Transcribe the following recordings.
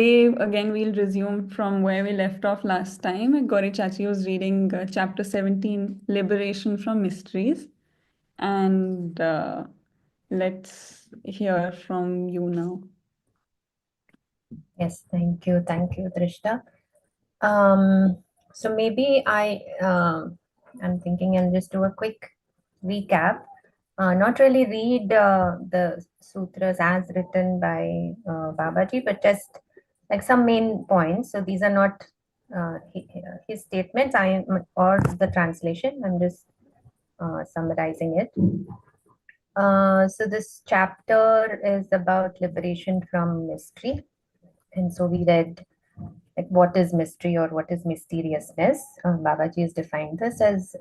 Again, we'll resume from where we left off last time. Gauri Chachi was reading chapter 17, Liberation from Mysteries. And let's hear from you now. Yes, thank you, Trishta. So maybe I'm thinking I'll just do a quick recap. Not really read the sutras as written by Babaji, but just like some main points. So these are not his statements, or the translation. I'm just summarizing it. So this chapter is about liberation from mystery, and so we read like what is mystery or what is mysteriousness. Babaji has defined this as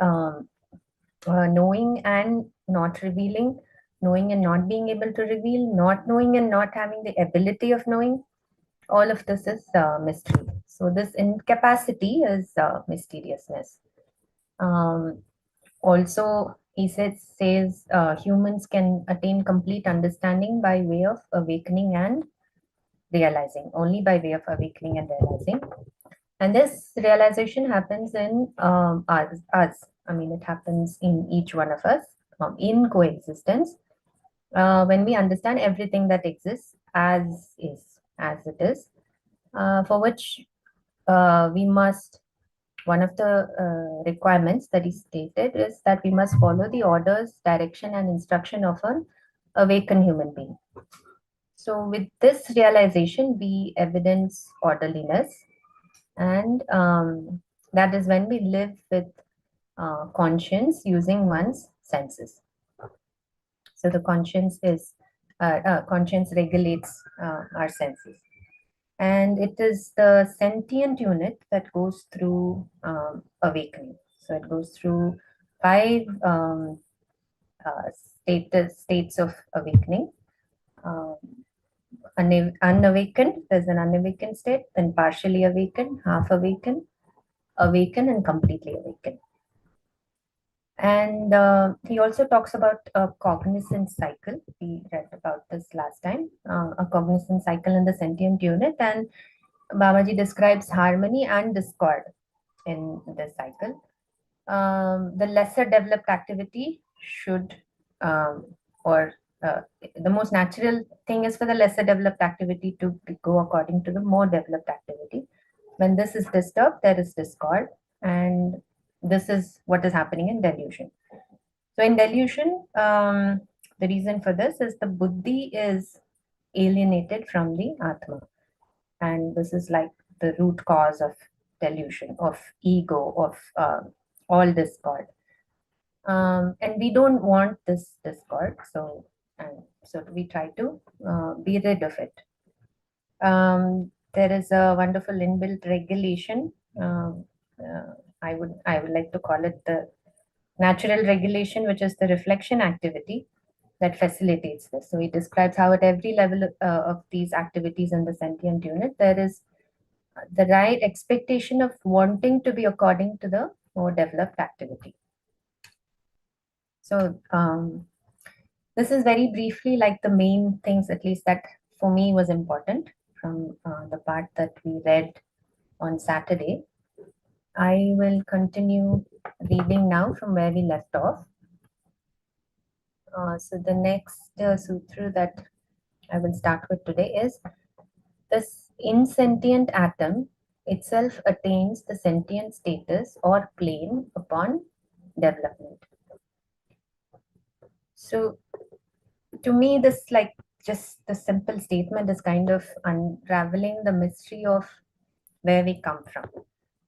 knowing and not revealing, knowing and not being able to reveal, not knowing and not having the ability of knowing. All of this is mystery. So this incapacity is mysteriousness. Um, Also, he says humans can attain complete understanding by way of awakening and realizing, only by way of awakening and realizing. And this realization happens in us. I mean, it happens in each one of us in coexistence when we understand everything that exists as it is, for which we must, one of the requirements that is stated is that we must follow the orders, direction, and instruction of an awakened human being. So, with this realization, we evidence orderliness, and that is when we live with conscience using one's senses. So, the conscience regulates our senses, and it is the sentient unit that goes through awakening. So it goes through five states of awakening. Um, Unawakened, there's an unawakened state, then partially awakened, half awakened, awakened, and completely awakened. And he also talks about a cognizant cycle. We read about this last time, a cognizant cycle in the sentient unit. And Babaji describes harmony and discord in this cycle. The lesser developed activity should, or the most natural thing is for the lesser developed activity to go according to the more developed activity. When this is disturbed, there is discord, and this is what is happening in delusion. So, in delusion, the reason for this is the buddhi is alienated from the Atma, and this is like the root cause of delusion, of ego, of all discord. And we don't want this discord, so we try to be rid of it. There is a wonderful inbuilt regulation. I would like to call it the natural regulation, which is the reflection activity that facilitates this. So he describes how at every level of these activities in the sentient unit, there is the right expectation of wanting to be according to the more developed activity. So this is very briefly like the main things, at least that for me was important from the part that we read on Saturday. I will continue reading now from where we left off. So the next sutra that I will start with today is this insentient atom itself attains the sentient status or plane upon development. So to me, this like just the simple statement is kind of unraveling the mystery of where we come from.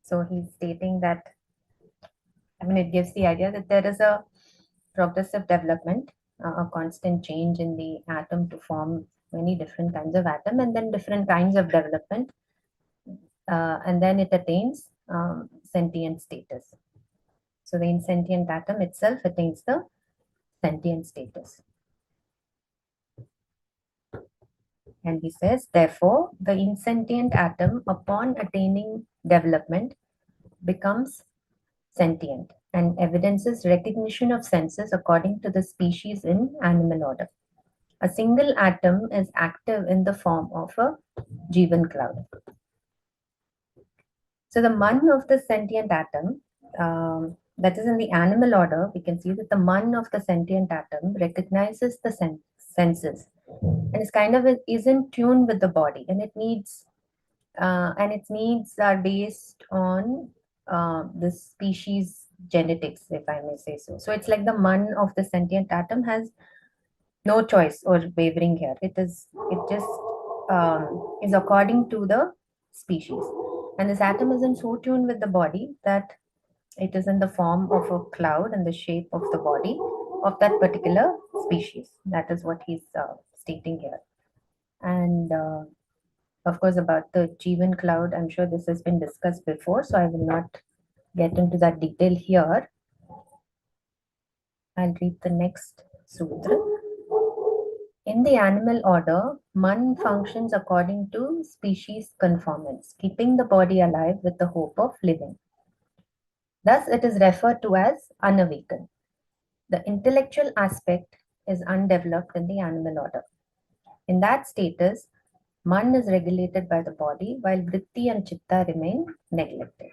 So he's stating that, I mean, it gives the idea that there is a progressive development, a constant change in the atom to form many different kinds of atom, and then different kinds of development, and then it attains sentient status. So the insentient atom itself attains the sentient status. And he says, therefore, the insentient atom, upon attaining development, becomes sentient and evidences recognition of senses according to the species in animal order. A single atom is active in the form of a Jivan cloud. So the man of the sentient atom, that is in the animal order, we can see that the man of the sentient atom recognizes the senses and is kind of is in tune with the body, and its needs are based on the species genetics, if I may say so. So it's like the man of the sentient atom has no choice or wavering here. It is according to the species, and this atom is in so tuned with the body that it is in the form of a cloud and the shape of the body of that particular species. That is what he's stating here. And of course, about the Jeevan cloud, I'm sure this has been discussed before, so I will not get into that detail here. I'll read the next sutra. In the animal order, man functions according to species conformance, keeping the body alive with the hope of living. Thus, it is referred to as unawakened. The intellectual aspect is undeveloped in the animal order. In that status, man is regulated by the body, while vritti and chitta remain neglected.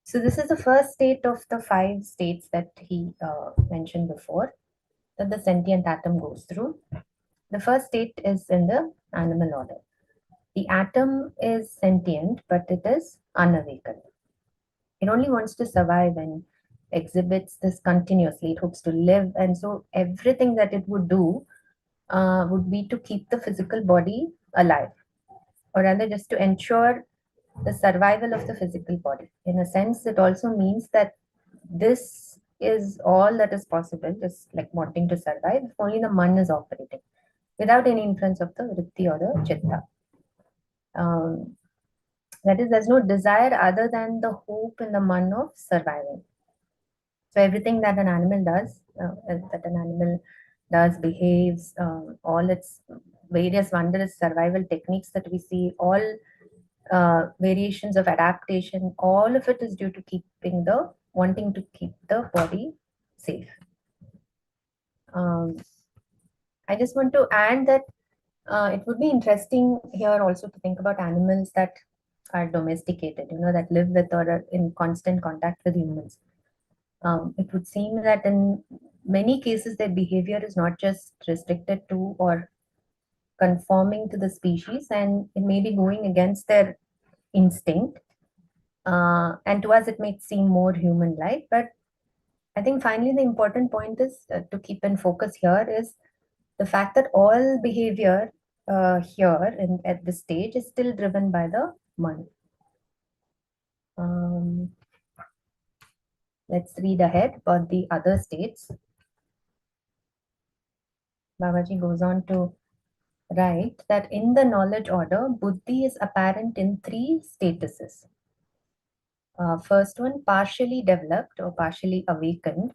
So, this is the first state of the 5 states that he mentioned before, that the sentient atom goes through. The first state is in the animal order. The atom is sentient, but it is unawakened. It only wants to survive and exhibits this continuously. It hopes to live, and so everything that it would do would be to keep the physical body alive, or rather, just to ensure the survival of the physical body. In a sense, it also means that this is all that is possible, just like wanting to survive, if only the man is operating without any influence of the vritti or the chitta. That is, there's no desire other than the hope in the man of surviving. So everything that an animal does, behaves, all its various wondrous survival techniques that we see, all variations of adaptation, all of it is due to wanting to keep the body safe. I just want to add that it would be interesting here also to think about animals that are domesticated, that live with or are in constant contact with humans. It would seem that in many cases, their behavior is not just restricted to or conforming to the species, and it may be going against their instinct. And to us, it may seem more human like, but I think finally the important point is to keep in focus here is the fact that all behavior here at this stage is still driven by the man. Let's read ahead about the other states. Babaji goes on to write that in the knowledge order, buddhi is apparent in 3 statuses. First one, partially developed or partially awakened.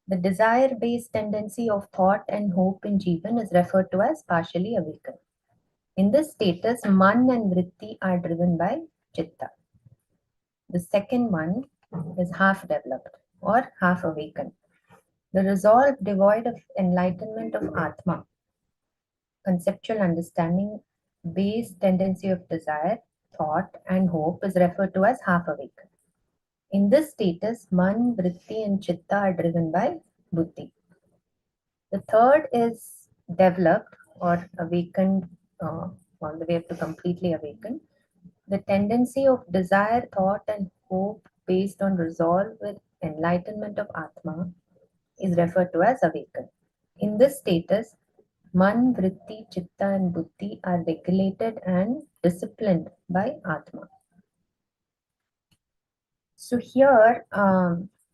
The desire-based tendency of thought and hope in Jivan is referred to as partially awakened. In this status, man and vritti are driven by chitta. The second one is half developed or half awakened. The resolve devoid of enlightenment of Atma, conceptual understanding, base tendency of desire, thought, and hope is referred to as half awakened. In this status, man, vritti, and chitta are driven by buddhi. The third is developed or awakened, on the way up to completely awakened. The tendency of desire, thought, and hope based on resolve with enlightenment of Atma is referred to as awakened. In this status, man, vritti, chitta, and buddhi are regulated and disciplined by Atma. So here,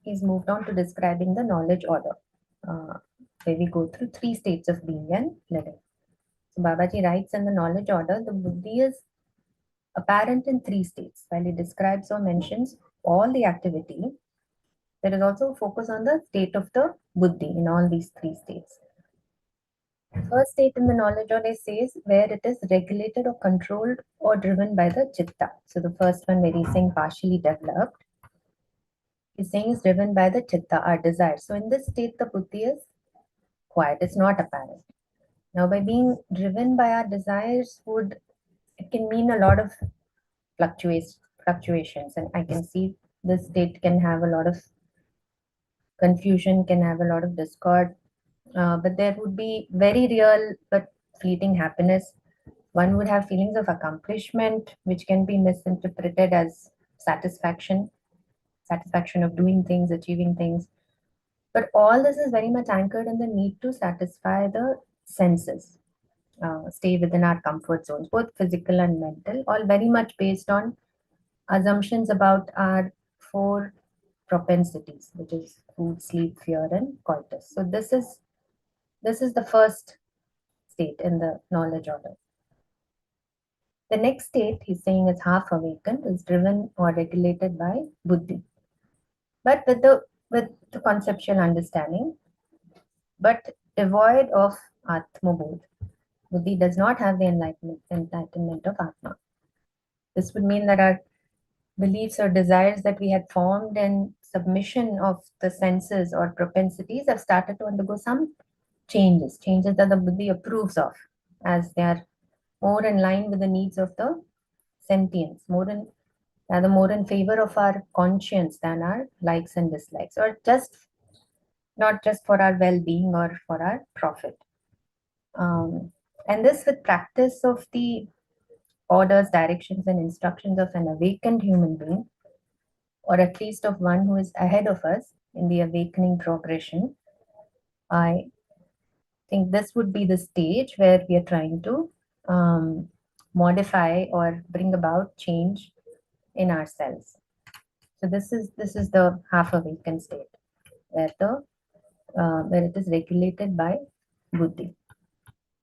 he's moved on to describing the knowledge order, where we go through 3 states of being and living. So Babaji writes in the knowledge order, the buddhi is apparent in 3 states. While he describes or mentions all the activity, there is also a focus on the state of the buddhi in all these 3 states. First state in the knowledge order says where it is regulated or controlled or driven by the chitta. So the first one where he's saying partially developed, he's saying is driven by the chitta, our desire. So in this state, the buddhi is quiet, it's not apparent. Now, by being driven by our desires, it can mean a lot of fluctuations, and I can see this state can have a lot of confusion, can have a lot of discord, but there would be very real but fleeting happiness. One would have feelings of accomplishment, which can be misinterpreted as satisfaction of doing things, achieving things. But all this is very much anchored in the need to satisfy the senses, stay within our comfort zones, both physical and mental, all very much based on assumptions about our four propensities, which is food, sleep, fear, and coitus. So this is the first state in the knowledge order. The next state he's saying is half awakened, is driven or regulated by buddhi, but with the conceptual understanding, but devoid of atmabodh. Buddhi does not have the enlightenment of atma. This would mean that our beliefs or desires that we had formed in submission of the senses or propensities have started to undergo some changes that the buddhi approves of, as they are more in line with the needs of the sentience, rather more in favor of our conscience than our likes and dislikes, or just not just for our well-being or for our profit. And this with practice of the orders, directions, and instructions of an awakened human being, or at least of one who is ahead of us in the awakening progression, I think this would be the stage where we are trying to modify or bring about change in ourselves. So this is the half awakened state where it is regulated by buddhi.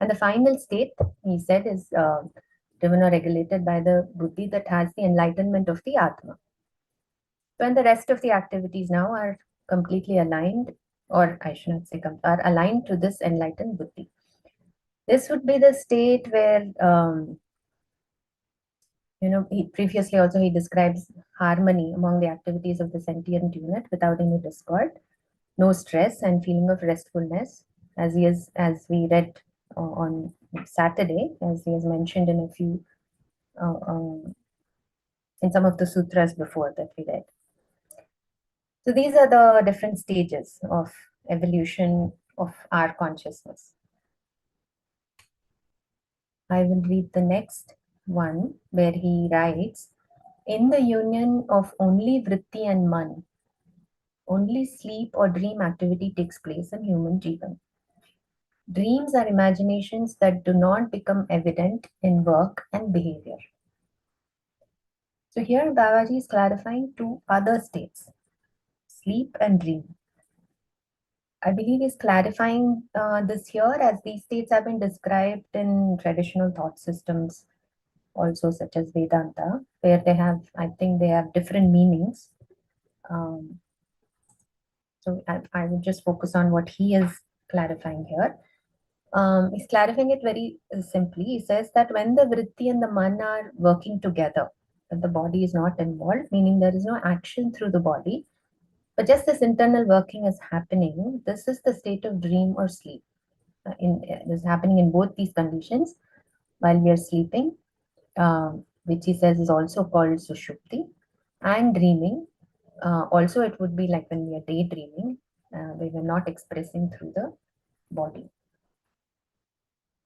And the final state, he said, is driven or regulated by the buddhi that has the enlightenment of the atma. When the rest of the activities now are completely aligned, or I should not say, are aligned to this enlightened buddhi. This would be the state where, previously also he describes harmony among the activities of the sentient unit without any discord, no stress and feeling of restfulness, as we read on Saturday, as he has mentioned in a few, in some of the sutras before that we read. So these are the different stages of evolution of our consciousness. I will read the next one where he writes, in the union of only vritti and man, only sleep or dream activity takes place in human jivan. Dreams are imaginations that do not become evident in work and behavior. So here Babaji is clarifying two other states, sleep and dream. I believe he's clarifying this here, as these states have been described in traditional thought systems also, such as Vedanta, where I think they have different meanings. So I would just focus on what he is clarifying here. He's clarifying it very simply. He says that when the vritti and the man are working together, but the body is not involved, meaning there is no action through the body, but just this internal working is happening, this is the state of dream or sleep. This is happening in both these conditions while we are sleeping, which he says is also called sushupti, and dreaming. Also, it would be like when we are daydreaming, we were not expressing through the body.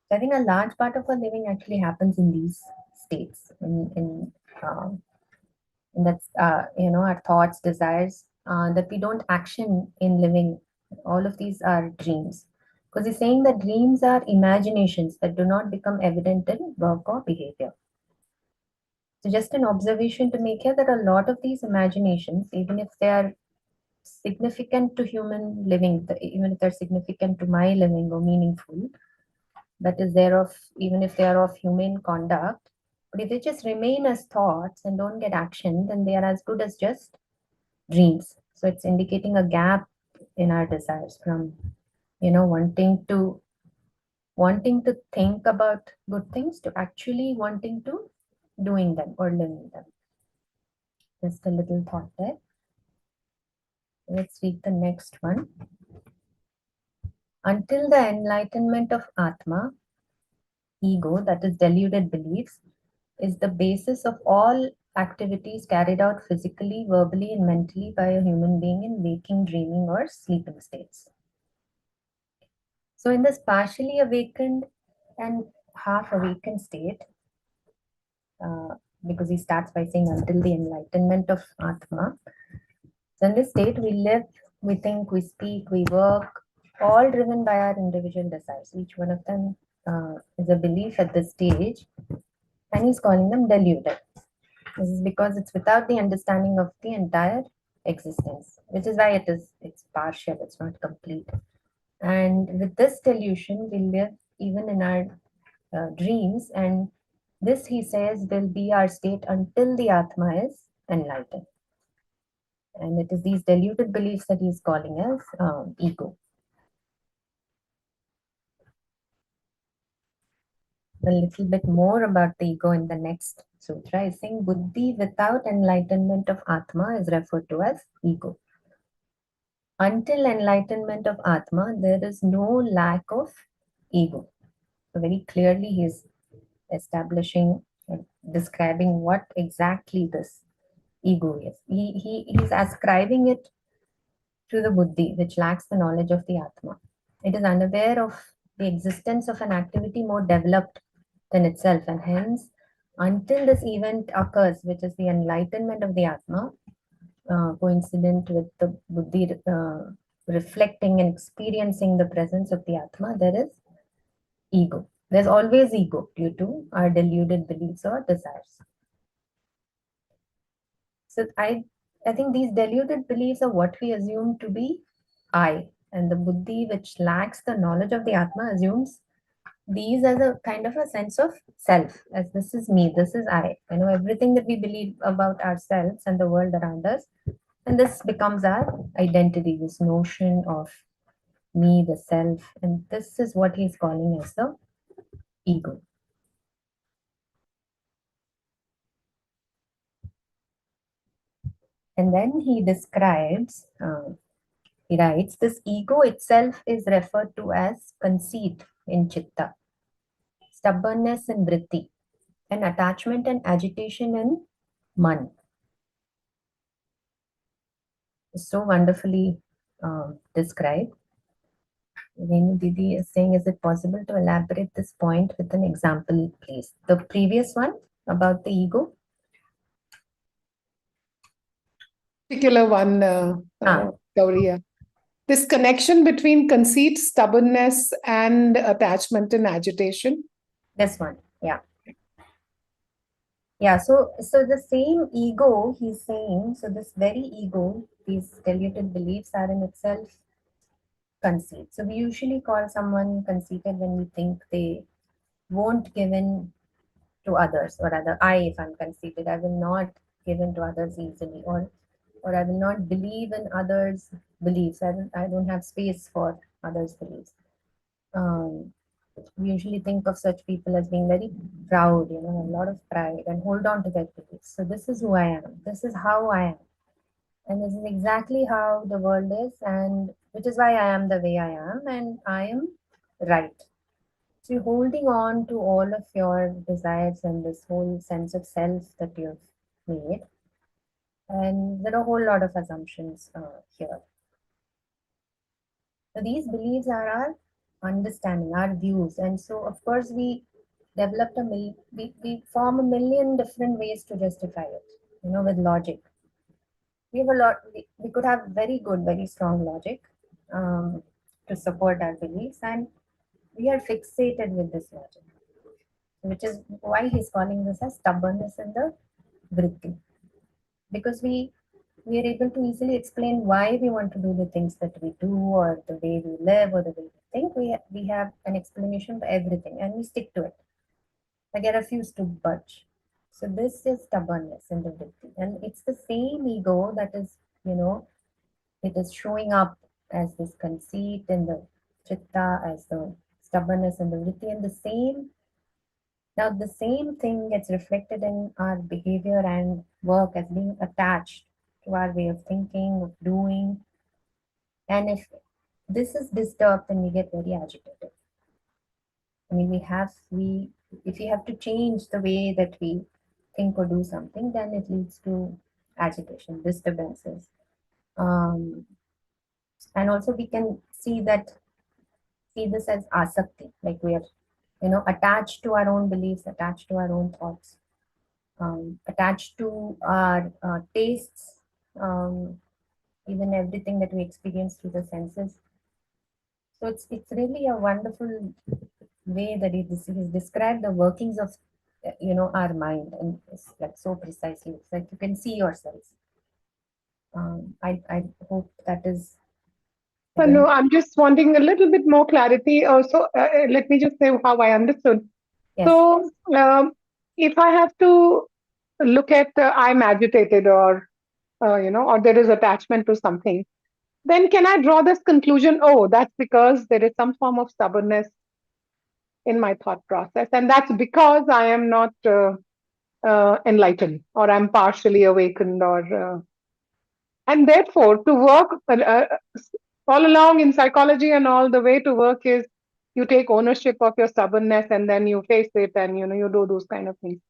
So I think a large part of our living actually happens in these states, and that's our thoughts, desires, that we don't action in living. All of these are dreams, because he's saying that dreams are imaginations that do not become evident in work or behavior. So just an observation to make here, that a lot of these imaginations, even if they are significant to human living, even if they're significant to my living or meaningful, that is thereof, even if they are of humane conduct, but if they just remain as thoughts and don't get action, then they are as good as just dreams. So it's indicating a gap in our desires from, wanting to think about good things to actually wanting to doing them or living them. Just a little thought there. Let's read the next one. Until the enlightenment of Atma, ego, that is deluded beliefs, is the basis of all activities carried out physically, verbally, and mentally by a human being in waking, dreaming, or sleeping states. So, in this partially awakened and half awakened state, because he starts by saying until the enlightenment of Atma. So, in this state, we live, we think, we speak, we work, all driven by our individual desires. Each one of them is a belief at this stage, and he's calling them deluded. This is because it's without the understanding of the entire existence, which is why it's partial, it's not complete. And with this delusion, we live even in our dreams, and this, he says, will be our state until the Atma is enlightened. And it is these deluded beliefs that he's calling as ego. A little bit more about the ego in the next sutra is saying Buddhi without enlightenment of Atma is referred to as ego. Until enlightenment of Atma, there is no lack of ego. So, very clearly, he is establishing and describing what exactly this ego is. He's ascribing it to the buddhi, which lacks the knowledge of the Atma. It is unaware of the existence of an activity more developed than itself, and hence, until this event occurs, which is the enlightenment of the Atma, coincident with the buddhi reflecting and experiencing the presence of the Atma, there is ego. There's always ego due to our deluded beliefs or desires. So I think these deluded beliefs are what we assume to be I, and the buddhi, which lacks the knowledge of the Atma, assumes these as a kind of a sense of self, as this is me, this is I. I know everything that we believe about ourselves and the world around us, and this becomes our identity, this notion of me, the self, and this is what he's calling as the ego. And then he describes, he writes, this ego itself is referred to as conceit in chitta, stubbornness in vritti, and attachment and agitation in man. So wonderfully described. Renu Didi is saying, is it possible to elaborate this point with an example, please? The previous one about the ego? Particular one, Gauriya. This connection between conceit, stubbornness, and attachment and agitation. This one, yeah. Yeah, so the same ego, he's saying, so this very ego, these deluded beliefs are in itself conceit. So we usually call someone conceited when we think they won't give in to others, or rather, if I'm conceited, I will not give in to others easily, or I will not believe in others' beliefs. I don't have space for others' beliefs. We usually think of such people as being very proud, a lot of pride, and hold on to their beliefs. So this is who I am. This is how I am. And this is exactly how the world is, and which is why I am the way I am, and I am right. So you're holding on to all of your desires and this whole sense of self that you've made. And there are a whole lot of assumptions here. So these beliefs are our understanding, our views. And so, of course, we developed we form a million different ways to justify it, with logic. We have a lot, we could have very good, very strong logic to support our beliefs, and we are fixated with this logic, which is why he's calling this as stubbornness in the vritti. Because we are able to easily explain why we want to do the things that we do, or the way we live, or the way we think. We have an explanation for everything, and we stick to it. Like I refuse to budge. So this is stubbornness in the vritti, and it's the same ego that is, it is showing up as this conceit in the chitta, as the stubbornness in the vritti, and the same thing gets reflected in our behavior and work as being attached to our way of thinking, of doing. And if this is disturbed, then we get very agitated. I mean, if we have to change the way that we think or do something, then it leads to agitation, disturbances. Um, and also we can see this as asakti, like we are, attached to our own beliefs, attached to our own thoughts, attached to our tastes, even everything that we experience through the senses. So it's really a wonderful way that he's described the workings of our mind, and it's like so precisely. It's like you can see yourselves. I hope that is again. No, I'm just wanting a little bit more clarity. Also, let me just say how I understood. Yes. So, if I have to look at I'm agitated, or or there is attachment to something, then can I draw this conclusion? Oh, that's because there is some form of stubbornness in my thought process, and that's because I am not enlightened, or I'm partially awakened, or and therefore to work all along in psychology and all, the way to work is you take ownership of your stubbornness and then you face it, and you do those kind of things.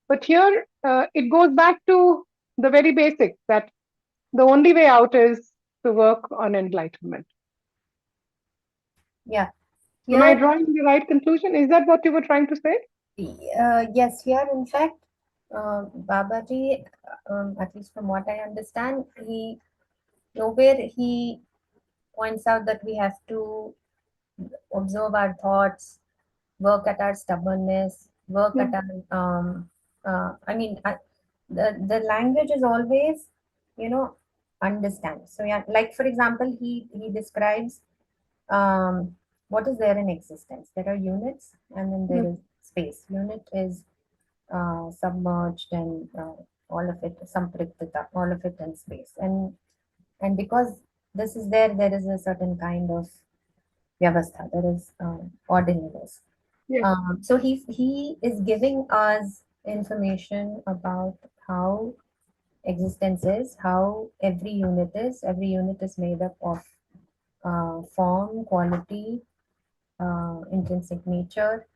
But here it goes back to the very basics, that the only way out is to work on enlightenment. Yeah. Am I Here, drawing the right conclusion? Is that what you were trying to say? yes. Here, in fact, Babaji, at least from what I understand, he nowhere he points out that we have to observe our thoughts, work at our stubbornness, work Yeah. at our I mean, the language is always, you know, understand. So yeah, like for example, he describes what is there in existence. There are units, and then Yeah. there is space. Unit is submerged, and all of it, sampriktita, all of it in space, and because this is there, there is a certain kind of vyavastha, there is ordinariness. Yeah. So he is giving us information about how existence is, how every unit is. Every unit is made up of form, quality, intrinsic nature.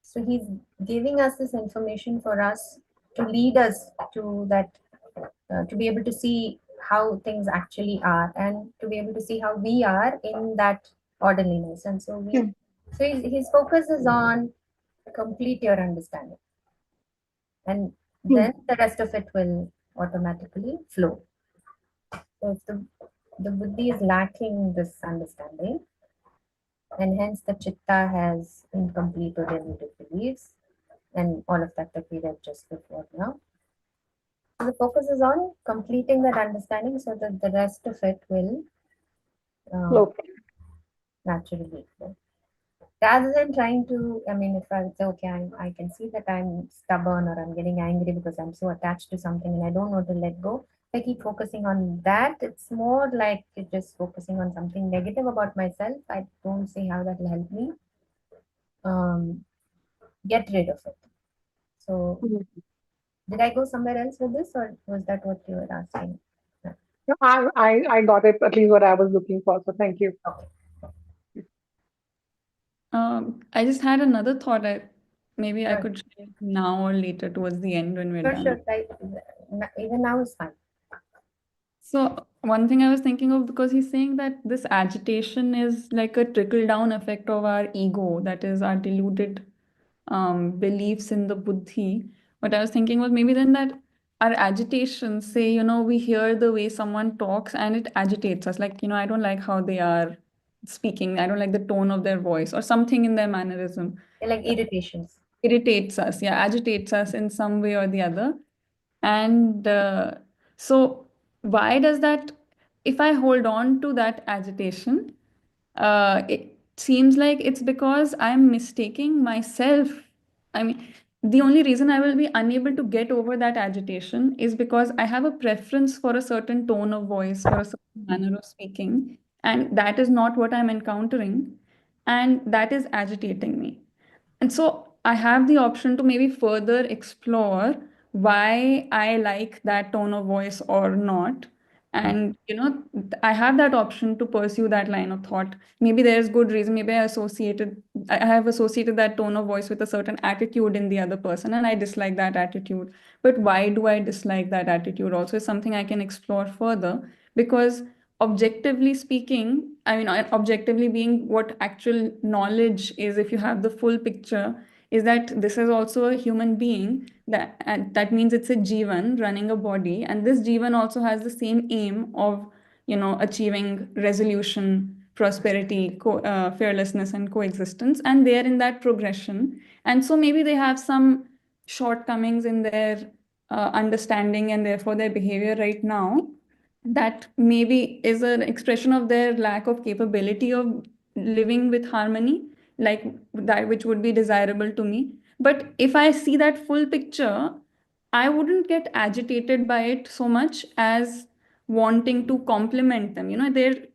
So he's giving us this information for us to lead us to that, to be able to see how things actually are, and to be able to see how we are in that orderliness. And so Yeah. his focus is on complete your understanding, and Yeah. then the rest of it will automatically flow. So if the buddhi is lacking this understanding, and hence the chitta has incomplete or diluted beliefs, and all of that that we read just before now. So the focus is on completing that understanding so that the rest of it will uh, Okay. naturally flow. Rather than trying to, I mean, if I say, okay, I can see that I'm stubborn or I'm getting angry because I'm so attached to something and I don't know to let go. If I keep focusing on that, it's more like just focusing on something negative about myself. I don't see how that will help me um, get rid of it. So, Mhm. did I go somewhere else with this, or was that what you were asking? No. No, I got it, at least what I was looking for. So thank you. Okay. I just had another thought. Maybe I Sure, could share now or later towards the end when we're sure, done. sure. Even now is fine. So one thing I was thinking of, because he's saying that this agitation is like a trickle down effect of our ego, that is our deluded beliefs in the buddhi. What I was thinking was maybe then that our agitation, say, we hear the way someone talks and it agitates us. Like, I don't like how they are speaking. I don't like the tone of their voice or something in their mannerism. They're like irritations. Irritates us, yeah, agitates us in some way or the other. And so, why does that, if I hold on to that agitation, it seems like it's because I'm mistaking myself. I mean, the only reason I will be unable to get over that agitation is because I have a preference for a certain tone of voice, for a certain manner of speaking, and that is not what I'm encountering, and that is agitating me. And so I have the option to maybe further explore why I like that tone of voice or not. And I have that option to pursue that line of thought. Maybe there's good reason. Maybe I have associated that tone of voice with a certain attitude in the other person, and I dislike that attitude. But why do I dislike that attitude also is something I can explore further. Because objectively speaking, I mean, objectively being what actual knowledge is, if you have the full picture, is that this is also a human being, and that means it's a jivan running a body, and this jivan also has the same aim of achieving resolution, prosperity, fearlessness, and coexistence, and they're in that progression. And so maybe they have some shortcomings in their understanding and therefore their behavior right now, that maybe is an expression of their lack of capability of living with harmony, like that which would be desirable to me. But if I see that full picture, I wouldn't get agitated by it so much as wanting to compliment them. They're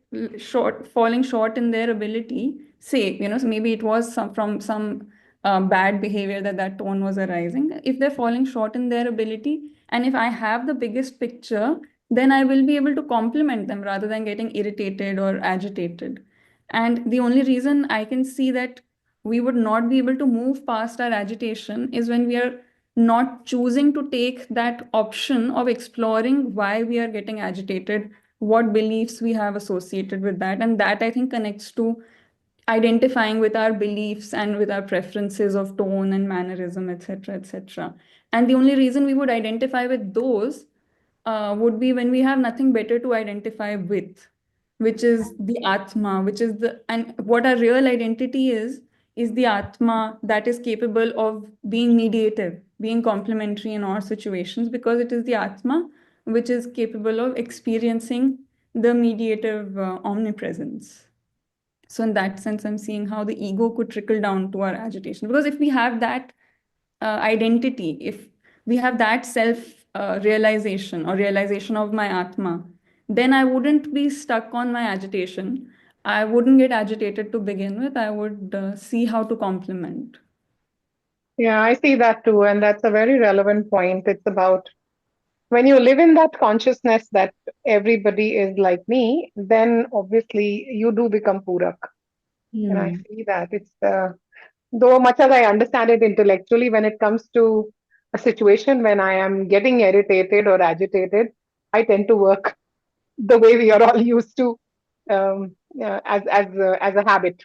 falling short in their ability. Say, so maybe it was from some bad behavior that tone was arising. If they're falling short in their ability, and if I have the biggest picture, then I will be able to compliment them rather than getting irritated or agitated. And the only reason I can see that we would not be able to move past our agitation is when we are not choosing to take that option of exploring why we are getting agitated, what beliefs we have associated with that. And that I think connects to identifying with our beliefs and with our preferences of tone and mannerism, etc., etc. And the only reason we would identify with those would be when we have nothing better to identify with, which is the Atma, and what our real identity is the Atma that is capable of being mediative, being complementary in all situations, because it is the Atma which is capable of experiencing the mediative omnipresence. So in that sense, I'm seeing how the ego could trickle down to our agitation. Because if we have that identity, if we have that self realization or realization of my Atma, then I wouldn't be stuck on my agitation. I wouldn't get agitated to begin with. I would see how to complement. Yeah, I see that too. And that's a very relevant point. It's about when you live in that consciousness that everybody is like me, then obviously you do become Purak. And I see that. It's though much as I understand it intellectually, when it comes to a situation when I am getting irritated or agitated, I tend to work the way we are all used to, as a habit,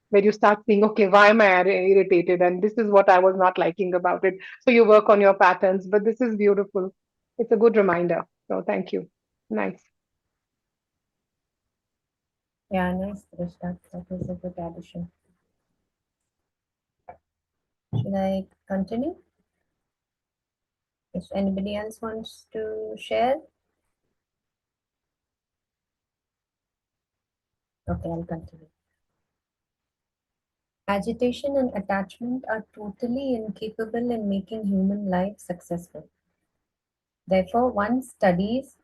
where you start seeing, okay, why am I irritated, and this is what I was not liking about it. So you work on your patterns. But this is beautiful. It's a good reminder. So thank you. Nice. Yeah, nice, Krishna. That was a good addition. Should I continue? If anybody else wants to share? Okay, I'll continue. Agitation and attachment are totally incapable in making human life successful. Therefore, one studies,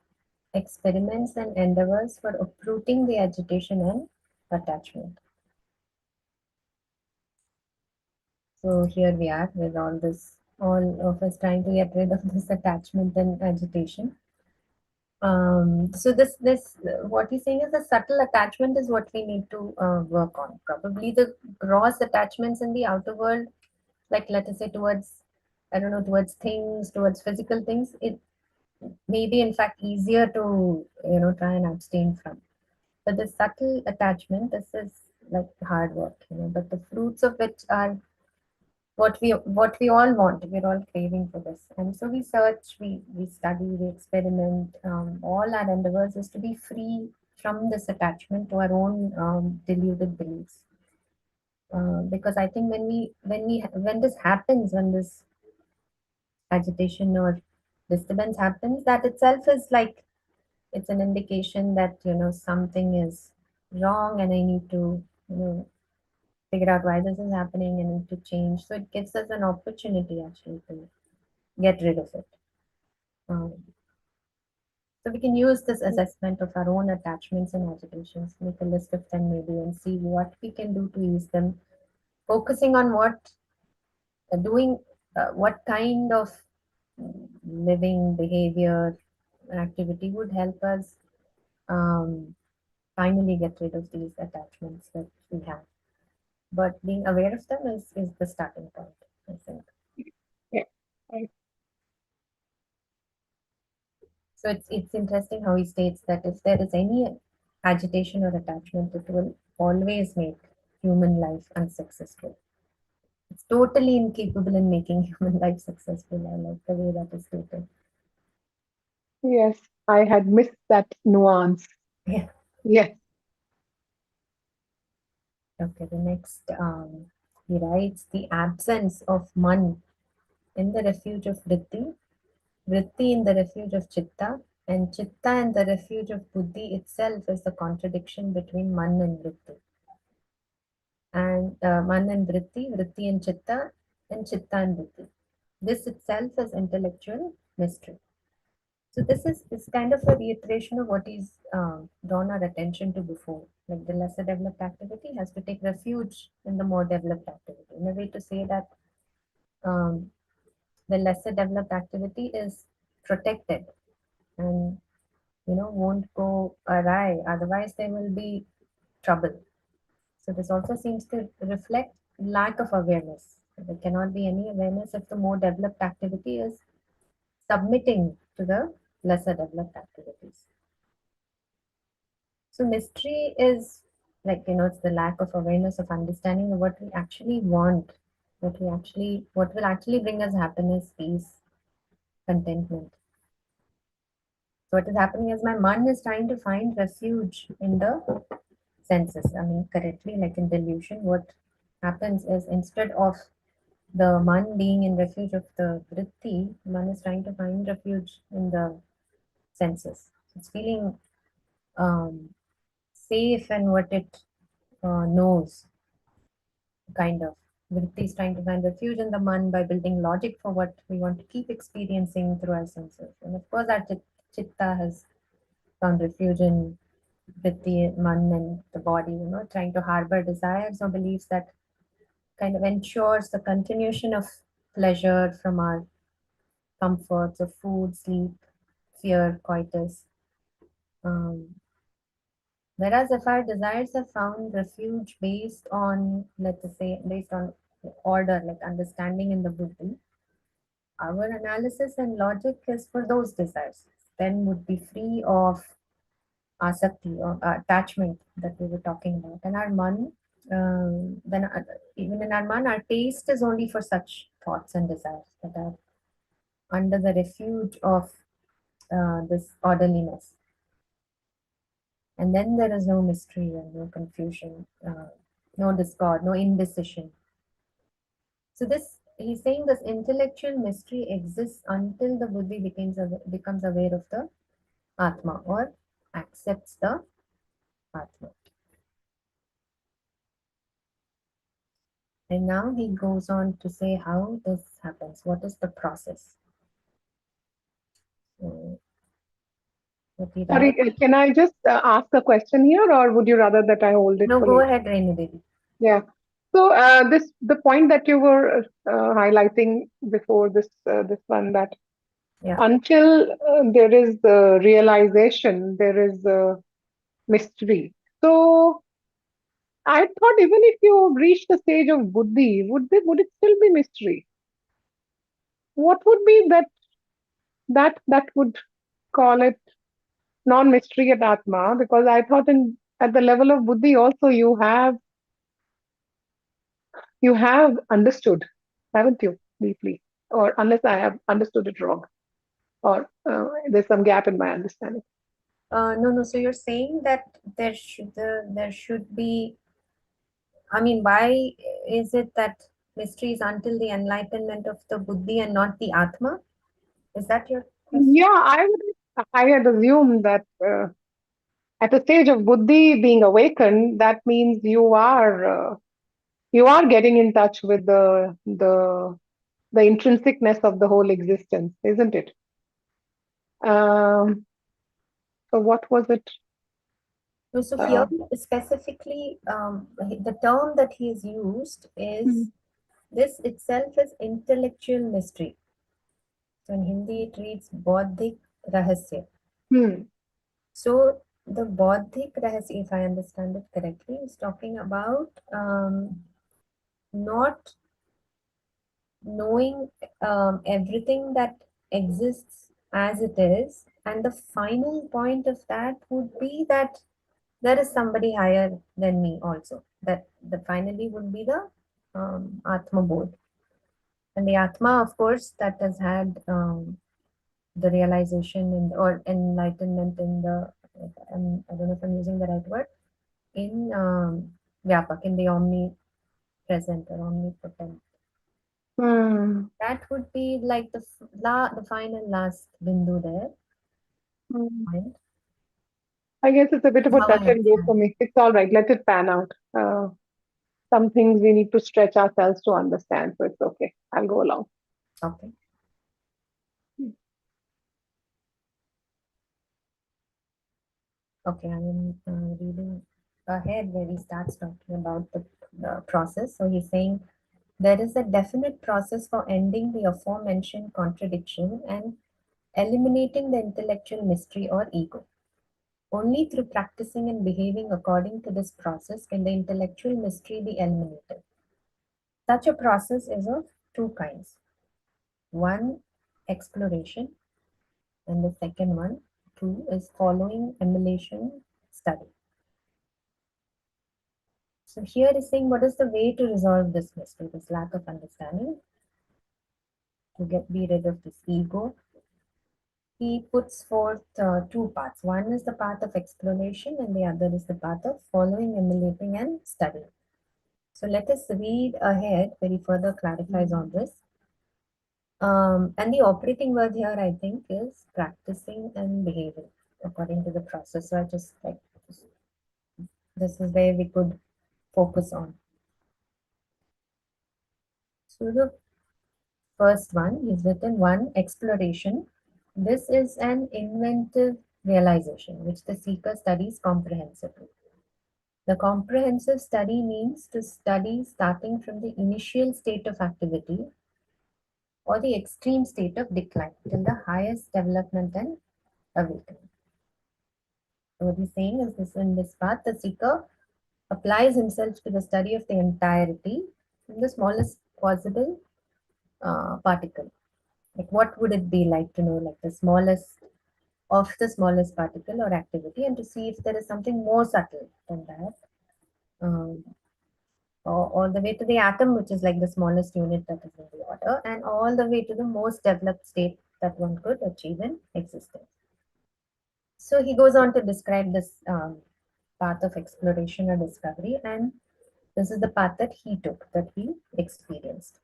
experiments, and endeavors for uprooting the agitation and attachment. So here we are with all of us trying to get rid of this attachment and agitation. So this what he's saying is the subtle attachment is what we need to work on. Probably the gross attachments in the outer world, like let us say towards, I don't know, towards things, towards physical things, it may be in fact easier to try and abstain from. But the subtle attachment, this is like hard work, but the fruits of which are what we all want. We're all craving for this, and so we search, we study, we experiment. All our endeavors is to be free from this attachment to our own deluded beliefs. Because I think when this happens, when this agitation or disturbance happens, that itself is like it's an indication that something is wrong, and I need to figure out why this is happening and need to change. So it gives us an opportunity actually to get rid of it. Um, so we can use this assessment of our own attachments and agitations, make a list of them maybe, and see what we can do to ease them, focusing on what kind of living behavior activity would help us finally get rid of these attachments that we have. But being aware of them is the starting point, I think. Yeah. Right. So it's interesting how he states that if there is any agitation or attachment, it will always make human life unsuccessful. It's totally incapable in making human life successful. I like the way that is stated. Yes, I had missed that nuance. Yeah. Yes. Okay. The next, he writes the absence of man in the refuge of vritti, vritti in the refuge of chitta, and chitta in the refuge of buddhi itself is the contradiction between man and vritti. And man and vritti, vritti and chitta and buddhi. This itself is intellectual mystery. So this kind of a reiteration of what he's drawn our attention to before. Like the lesser developed activity has to take refuge in the more developed activity. In a way to say that um, the lesser developed activity is protected and won't go awry. Otherwise, there will be trouble. So this also seems to reflect lack of awareness. There cannot be any awareness if the more developed activity is submitting to the lesser developed activities. So mystery is like, it's the lack of awareness of understanding of what we actually want, what will actually bring us happiness, peace, contentment. So what is happening is my mind is trying to find refuge in the senses. I mean, correctly, like in delusion, what happens is instead of the man being in refuge of the vritti, man is trying to find refuge in the senses. It's feeling um, safe in what it knows, kind of. Vritti is trying to find refuge in the man by building logic for what we want to keep experiencing through our senses. And of course, our chitta has found refuge in vritti, man, and the body, trying to harbor desires or beliefs that kind of ensures the continuation of pleasure from our comforts of food, sleep, fear, coitus. Um, Whereas if our desires have found refuge based on, let's say, based on order, like understanding in the buddhi, our analysis and logic is for those desires. Then would be free of asakti or attachment that we were talking about. And our man, then even in our man, our taste is only for such thoughts and desires that are under the refuge of this orderliness. And then there is no mystery and no confusion, no discord, no indecision. So this he's saying this intellectual mystery exists until the buddhi becomes aware of the atma or accepts the atma. And now he goes on to say how this happens. What is the process? So, what he Sorry, writes. can I just ask a question here, or would you rather that I hold it No, for go later? ahead, Renu Devi. Yeah. So the point that you were highlighting before this one, that Yeah. until there is the realization, there is mystery. So I thought even if you reach the stage of buddhi, would it still be mystery? What would be that would call it non-mystery at Atma? Because I thought in at the level of buddhi also you have understood, haven't you, deeply? Or unless I have understood it wrong, or there's some gap in my understanding. No. So you're saying that there should be. I mean, why is it that mystery is until the enlightenment of the buddhi and not the atma? Is that your question? Yeah, I had assumed that at the stage of buddhi being awakened, that means you are getting in touch with the intrinsicness of the whole existence, isn't it? Um, so what was it? No, so here Uh, specifically, the term that he has used hmm, is this itself is intellectual mystery. So in Hindi it reads Bodhik Rahasya. hmm, So The Bodhik Rahasya, if I understand it correctly, is talking about not knowing everything that exists as it is, and the final point of that would be that there is somebody higher than me also. That the finally would be the Atma Bodh. And the Atma, of course, that has had the realization or enlightenment in the, I don't know if I'm using the right word, in Vyapak, in the omnipresent or omnipotent. Hmm. That would be like the final last bindu there. Hmm. Point. I guess it's a bit of a How I touch and go understand. for me. It's all right. Let it pan out. Some things we need to stretch ourselves to understand, so it's okay. I'll go along. Okay. Okay, I am reading ahead where he starts talking about the process. So he's saying there is a definite process for ending the aforementioned contradiction and eliminating the intellectual mystery or ego. Only through practicing and behaving according to this process can the intellectual mystery be eliminated. Such a process is of two kinds. One, exploration, and the second one, two, is following emulation study. So here is saying what is the way to resolve this mystery, this lack of understanding, to be rid of this ego. He puts forth two paths. One is the path of exploration, and the other is the path of following, emulating, and studying. So let us read ahead where he further clarifies on this. And the operating word here, I think, is practicing and behaving according to the process. So I just like this is where we could focus on. So the first one is written one, exploration. This is an inventive realization which the seeker studies comprehensively. The comprehensive study means to study starting from the initial state of activity or the extreme state of decline till the highest development and awakening. So what he's saying is this: in this path, the seeker applies himself to the study of the entirety from the smallest possible particle. Like what would it be like to know like the smallest of the smallest particle or activity, and to see if there is something more subtle than that. Um, all the way to the atom, which is like the smallest unit that is in the order, and all the way to the most developed state that one could achieve in existence. So he goes on to describe this path of exploration or discovery, and this is the path that he took, that he experienced.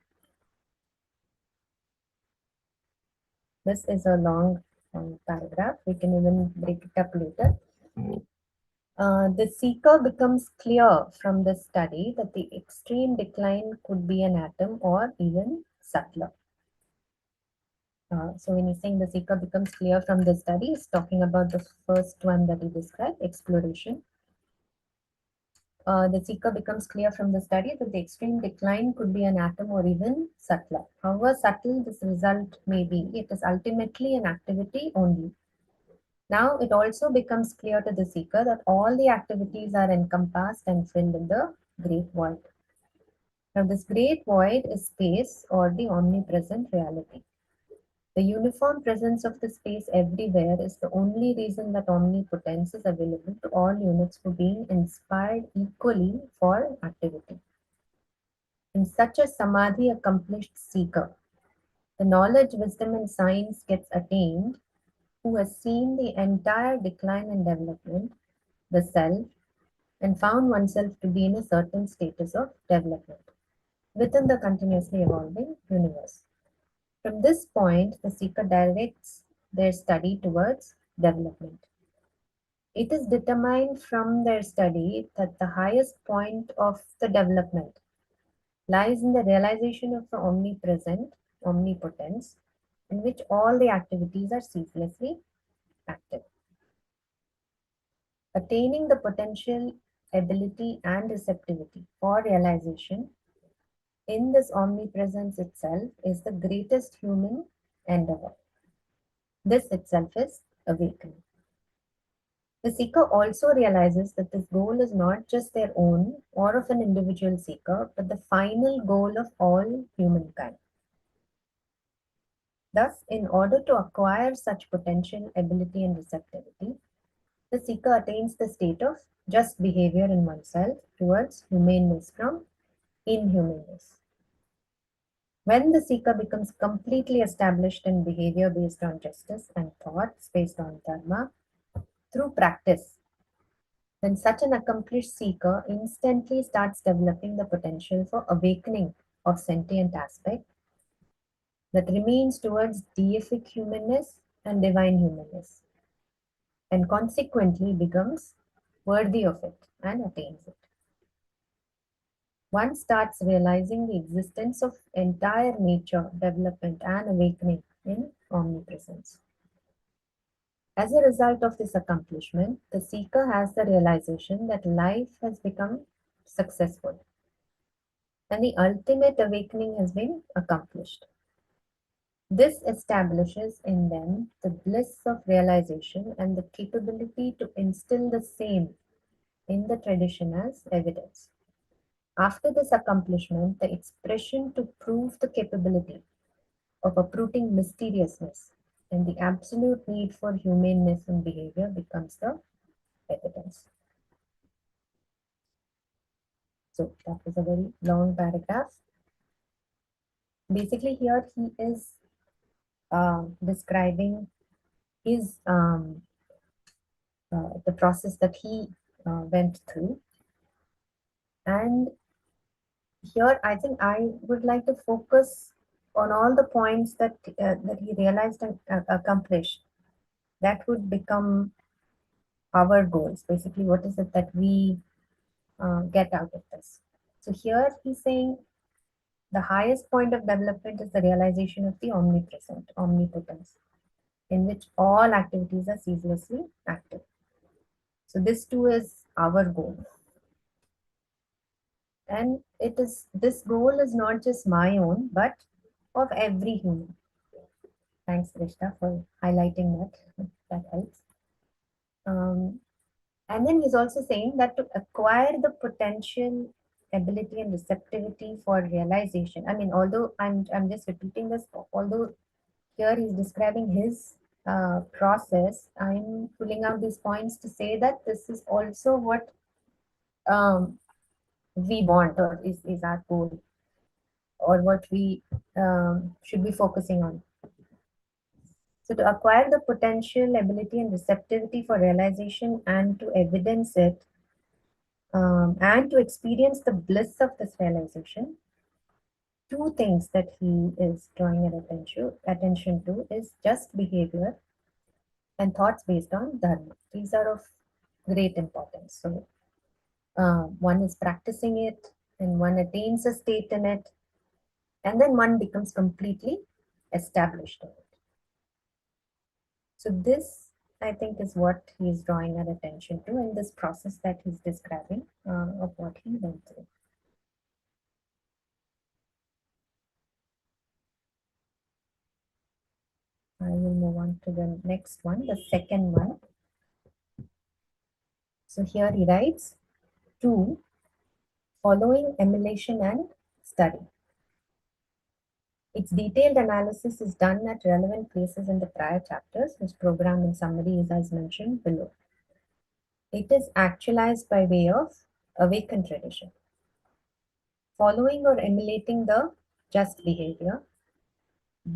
This is a long paragraph. We can even break it up later. The seeker becomes clear from the study that the extreme decline could be an atom or even subtler. So when he's saying the seeker becomes clear from the study, he's talking about the first one that he described, exploration. The seeker becomes clear from the study that the extreme decline could be an atom or even subtler. However subtle this result may be, it is ultimately an activity only. Now it also becomes clear to the seeker that all the activities are encompassed and filled in the great void. Now this great void is space or the omnipresent reality. The uniform presence of the space everywhere is the only reason that omnipotence is available to all units for being inspired equally for activity. In such a samadhi accomplished seeker, the knowledge, wisdom, and science gets attained, who has seen the entire decline and development, the self, and found oneself to be in a certain status of development within the continuously evolving universe. From this point, the seeker directs their study towards development. It is determined from their study that the highest point of the development lies in the realization of the omnipresent, omnipotence, in which all the activities are ceaselessly active. Attaining the potential, ability, and receptivity for realization in this omnipresence itself is the greatest human endeavor. This itself is awakening. The seeker also realizes that this goal is not just their own or of an individual seeker, but the final goal of all humankind. Thus, in order to acquire such potential, ability, and receptivity, the seeker attains the state of just behavior in oneself towards humaneness from inhumanness. When the seeker becomes completely established in behavior based on justice and thoughts based on dharma through practice, then such an accomplished seeker instantly starts developing the potential for awakening of sentient aspect that remains towards deific humanness and divine humanness, and consequently becomes worthy of it and attains it. One starts realizing the existence of entire nature, development, and awakening in omnipresence. As a result of this accomplishment, the seeker has the realization that life has become successful and the ultimate awakening has been accomplished. This establishes in them the bliss of realization and the capability to instill the same in the tradition as evidence. After this accomplishment, the expression to prove the capability of uprooting mysteriousness and the absolute need for humaneness in behavior becomes the evidence. So that was a very long paragraph. Basically, here he is describing his the process that he went through, and here I think I would like to focus on all the points that he realized and accomplished. That would become our goals. Basically, what is it that we get out of this? So here he's saying the highest point of development is the realization of the omnipresent, omnipotence, in which all activities are ceaselessly active. So this too is our goal. And this goal is not just my own, but of every human. Thanks, Krishna, for highlighting that. That helps. And then he's also saying that to acquire the potential, ability, and receptivity for realization. I mean, although I'm just repeating this, although here he's describing his process, I'm pulling out these points to say that this is also what we want, or is our goal, or what we should be focusing on. So to acquire the potential, ability, and receptivity for realization and to evidence it, and to experience the bliss of this realization, two things that he is drawing an attention to is just behavior and thoughts based on dharma. These are of great importance. So one is practicing it, and one attains a state in it, and then one becomes completely established in it. So this, I think, is what he's drawing our attention to in this process that he's describing of what he went through. I will move on to the next one, the second one. So here he writes, 2, following emulation and study. Its detailed analysis is done at relevant places in the prior chapters, whose program and summary is as mentioned below. It is actualized by way of awakened tradition. Following or emulating the just behavior,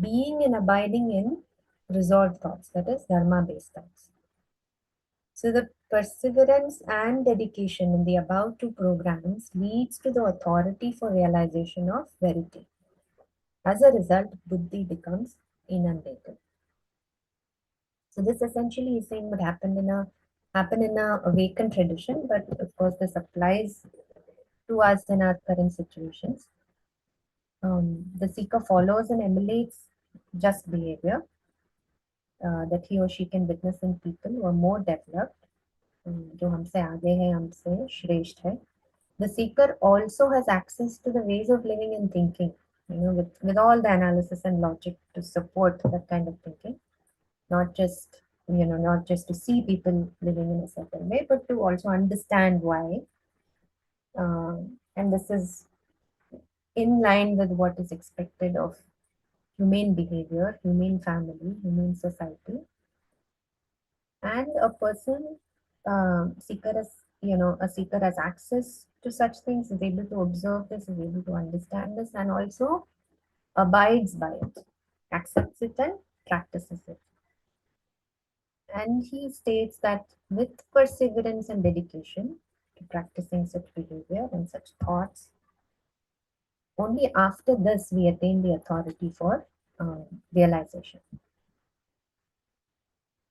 being and abiding in resolved thoughts, that is dharma-based thoughts. So the perseverance and dedication in the above two programs leads to the authority for realization of verity. As a result, buddhi becomes inundated. So this essentially is saying what happen in a awakened tradition, but of course this applies to us in our current situations. The seeker follows and emulates just behavior that he or she can witness in people who are more developed, जो हमसे आगे है, हमसे श्रेष्ठ है. The seeker also has access to the ways of living and thinking, with all the analysis and logic to support that kind of thinking, not just not just to see people living in a certain way, but to also understand why. And this is in line with what is expected of humane behavior, humane family, humane society. And a person, seeker has, a seeker has access to such things, is able to observe this, is able to understand this, and also abides by it, accepts it, and practices it. And he states that with perseverance and dedication to practicing such behavior and such thoughts, only after this we attain the authority for realization.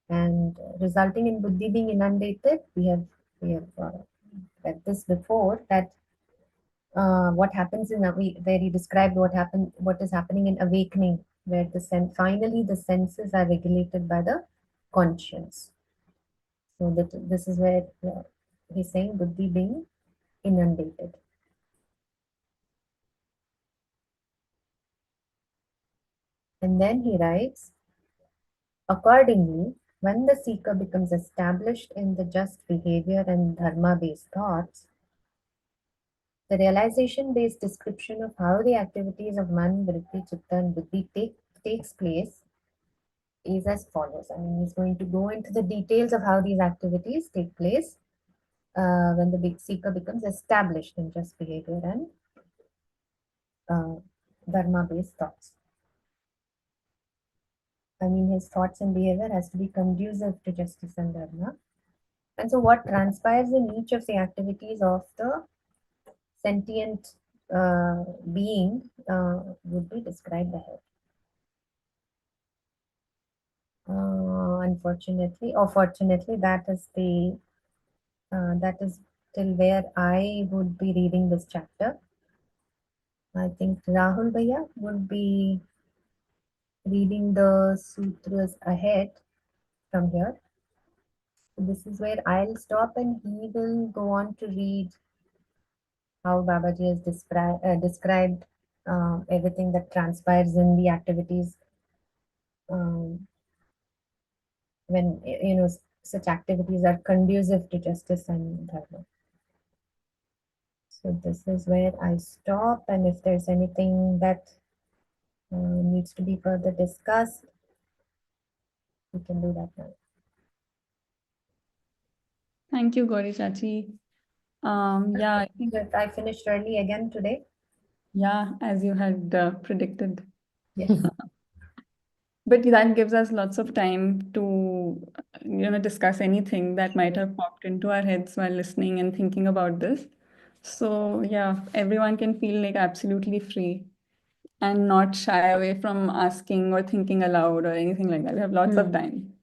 And resulting in buddhi being inundated, we have read this before, that what happens where he described what is happening in awakening, where finally the senses are regulated by the conscience. So that this is where he's saying buddhi being inundated. And then he writes, accordingly, when the seeker becomes established in the just behavior and dharma-based thoughts, the realization-based description of how the activities of man, vritti, chitta, and buddhi takes place is as follows. I mean, he's going to go into the details of how these activities take place when the big seeker becomes established in just behavior and dharma-based thoughts. I mean, his thoughts and behavior has to be conducive to justice and dharma. And so, what transpires in each of the activities of the sentient being would be described ahead. Unfortunately, or fortunately, that is till where I would be reading this chapter. I think Rahul Bhaiya would be reading the sutras ahead from here. So this is where I'll stop, and he will go on to read how Babaji has described everything that transpires in the activities um, when such activities are conducive to justice and dharma. So this is where I stop, and if there's anything that needs to be further discussed, we can do that now. Thank you, Gauri Chachi. Yeah, I think, I finished early again today. yeah, as you had predicted. Yes. But that gives us lots of time to, discuss anything that might have popped into our heads while listening and thinking about this. So, yeah, everyone can feel like absolutely free and not shy away from asking or thinking aloud or anything like that. We have lots of time.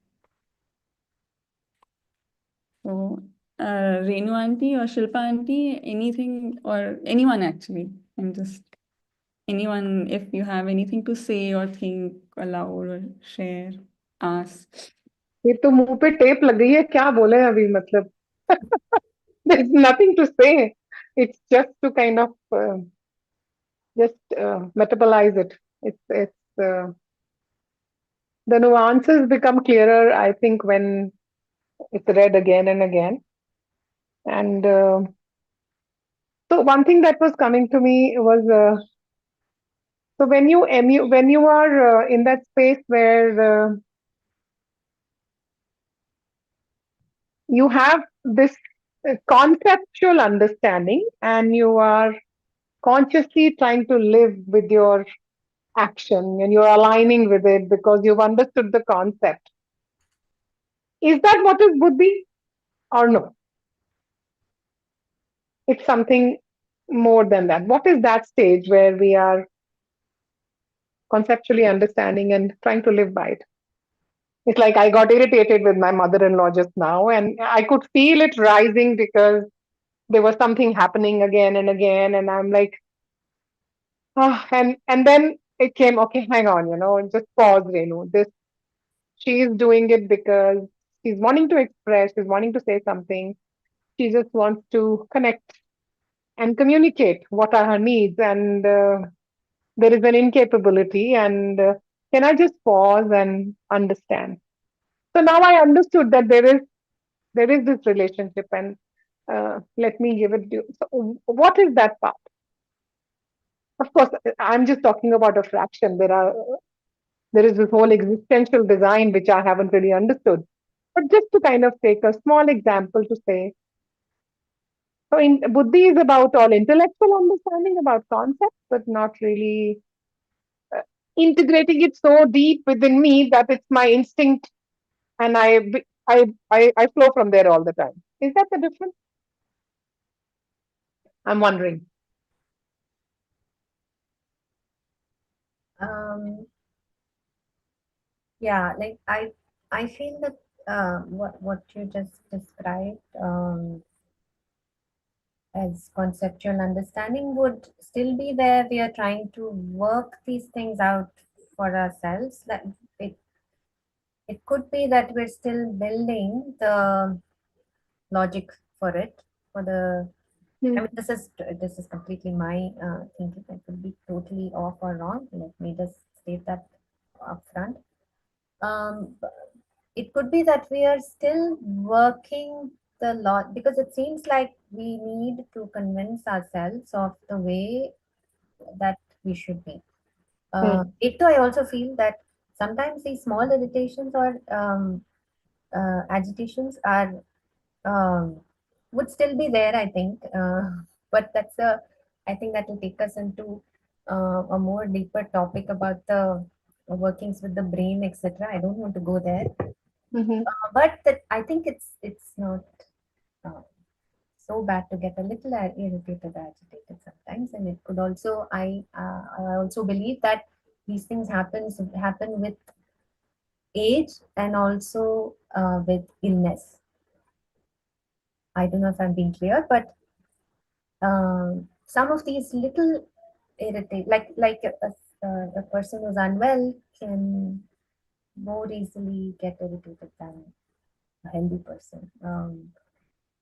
So, Renu auntie or Shilpa auntie, anything, or anyone actually, and just anyone, if you have anything to say or think aloud or share, ask. ये तो मुंह पे tape लग गई है, क्या बोले अभी, मतलब there's nothing to say. It's just to kind of just metabolize it. It's the nuances become clearer, I think, when it's read again and again. And so one thing that was coming to me was so when you are in that space where you have this conceptual understanding and you are consciously trying to live with your action and you're aligning with it because you've understood the concept. Is that what is buddhi or no? It's something more than that. What is that stage where we are conceptually understanding and trying to live by it? It's like I got irritated with my mother-in-law just now, and I could feel it rising because there was something happening again and again, and I'm like, and then it came, okay, hang on, just pause, Renu. She is doing it because she's wanting to express, she's wanting to say something. She just wants to connect and communicate what are her needs, and there is an incapability. And can I just pause and understand? So now I understood that there is this relationship, and let me give it to you. So what is that part? Of course, I'm just talking about a fraction. There is this whole existential design which I haven't really understood. But just to kind of take a small example to say, so Buddhi is about all intellectual understanding about concepts, but not really uh, integrating it so deep within me that it's my instinct, and I flow from there all the time. Is that the difference? I'm wondering. Um, yeah, like I feel that what you just described as conceptual understanding would still be there. We are trying to work these things out for ourselves. That it it could be that we're still building the logic for it. For the I Hmm. mean, this is completely my thinking. I could be totally off or wrong. Let me just state that upfront. But it could be that we are still working the lot because it seems like we need to convince ourselves of the way that we should be. Hmm. It too, I also feel that sometimes these small irritations or agitations are um, would still be there, I think. But I think that will take us into a more deeper topic about the workings with the brain, etc. I don't want to go there. Hmm. But that I think it's not uh, so bad to get a little irritated, agitated sometimes, and it could also I also believe that these things happen with age and also with illness. I don't know if I'm being clear, but some of these little irritate, a person who's unwell can more easily get irritated than a healthy person.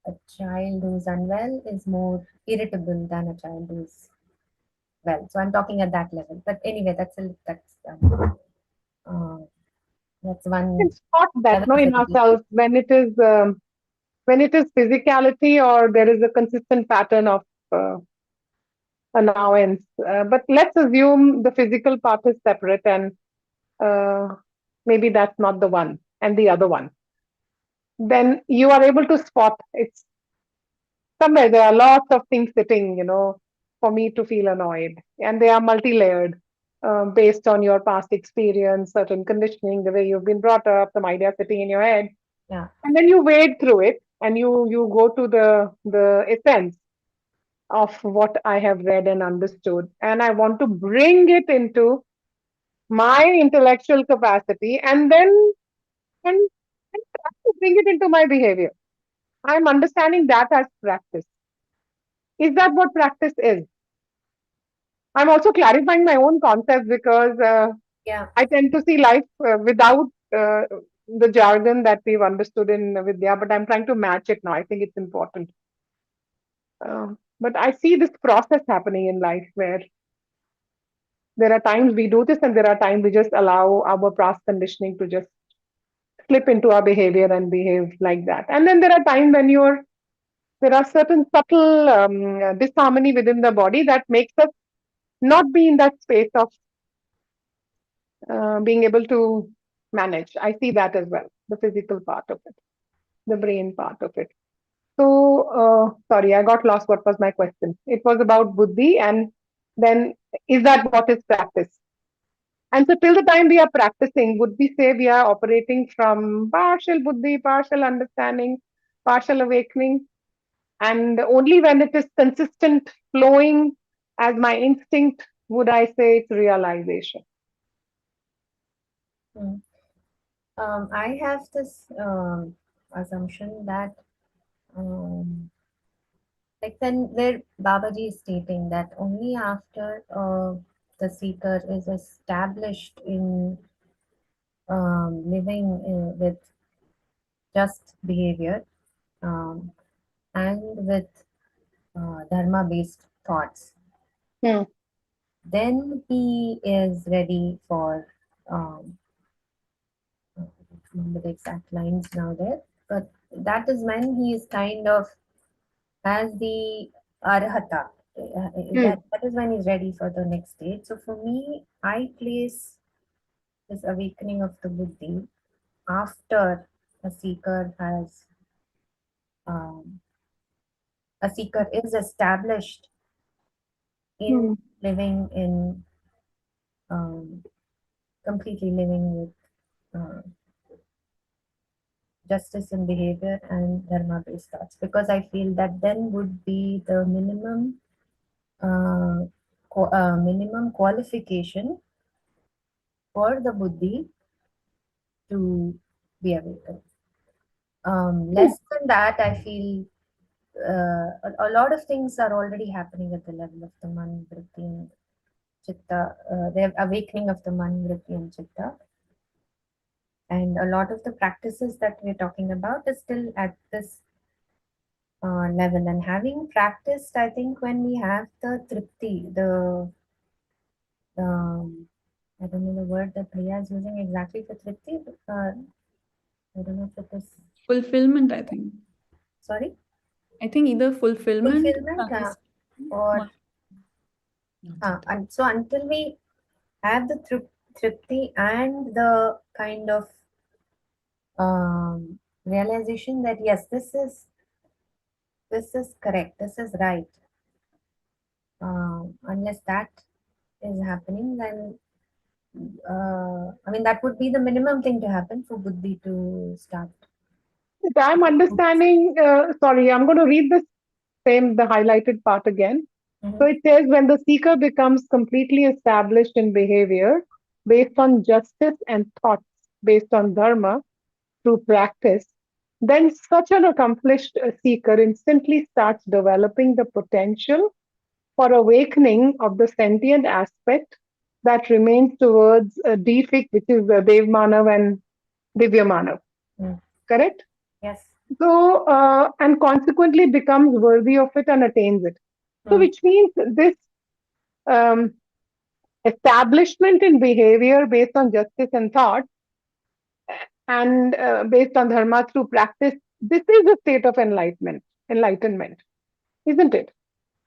A child who's unwell is more irritable than a child who's well. So I'm talking at that level. But anyway, uh, that's Can one spot that level no of in irritation. ourselves when it is physicality or there is a consistent pattern of uh, annoyance. But let's assume the physical part is separate, and uh, maybe that's not the one and the other one. Then you are able to spot it's somewhere. There are lots of things sitting, for me to feel annoyed, and they are multi-layered. Based on your past experience, certain conditioning, the way you've been brought up, some idea sitting in your head, Yeah. and then you wade through it, and you go to the essence of what I have read and understood, and I want to bring it into my intellectual capacity, and try to bring it into my behavior. I'm understanding that as practice. Is that what practice is? I'm also clarifying my own concepts because Yeah. I tend to see life without uh, the jargon that we've understood in Vidya, but I'm trying to match it now. I think it's important. But I see this process happening in life where there are times we do this, and there are times we just allow our past conditioning to just slip into our behavior and behave like that. And then there are times when there are certain subtle disharmony within the body that makes us not be in that space of being able to manage. I see that as well, the physical part of it, the brain part of it. So, sorry, I got lost. What was my question? It was about buddhi, and then is that what is practice? And so, till the time we are practicing, would we say we are operating from partial buddhi, partial understanding, partial awakening? And only when it is consistent flowing as my instinct would I say it's realization. Mm. I have this assumption that um, like where Babaji is stating that only after the seeker is established in living with just behavior um, and with dharma based thoughts, Hmm. then he is ready for um, remember the exact lines now there, but that is when he is kind of has the arhata. Hmm. That is when he's ready for the next stage. So for me, I place this awakening of the buddhi after a seeker has um, a seeker is established in Hmm. living in completely living with justice in behavior and dharma based thoughts, because I feel that then would be the uh, minimum qualification for the buddhi to be awakened. Hmm. Less than that, I feel a lot of things are already happening at the level of the man, vritti, and chitta. The awakening of the man, vritti, and chitta, and a lot of the practices that we're talking about is still at this level. And having practiced, I think when we have the tripti, the I don't know the word that Priya is using exactly for tripti, but I don't know if it is, Fulfillment, I think. sorry, I think either fulfillment or fulfillment, satisfaction. or One. Not it. and so until we have the tripti and the kind of realization that yes, this is correct, this is right. Unless that is happening, then I mean that would be the minimum thing to happen for buddhi to start. If I'm understanding, sorry, I'm going to read this the highlighted part again. So Mhm. it says when the seeker becomes completely established in behavior based on justice and thoughts based on dharma through practice, then such an accomplished seeker instantly starts developing the potential for awakening of the sentient aspect that remains towards Deepik, which is Dev Manav and Divya Manav. Mm. Correct? Yes. So, and consequently becomes worthy of it and attains it. So, Mm. which means this um, establishment in behavior based on justice and thought and based on dharma through practice, this is a state of enlightenment, isn't it?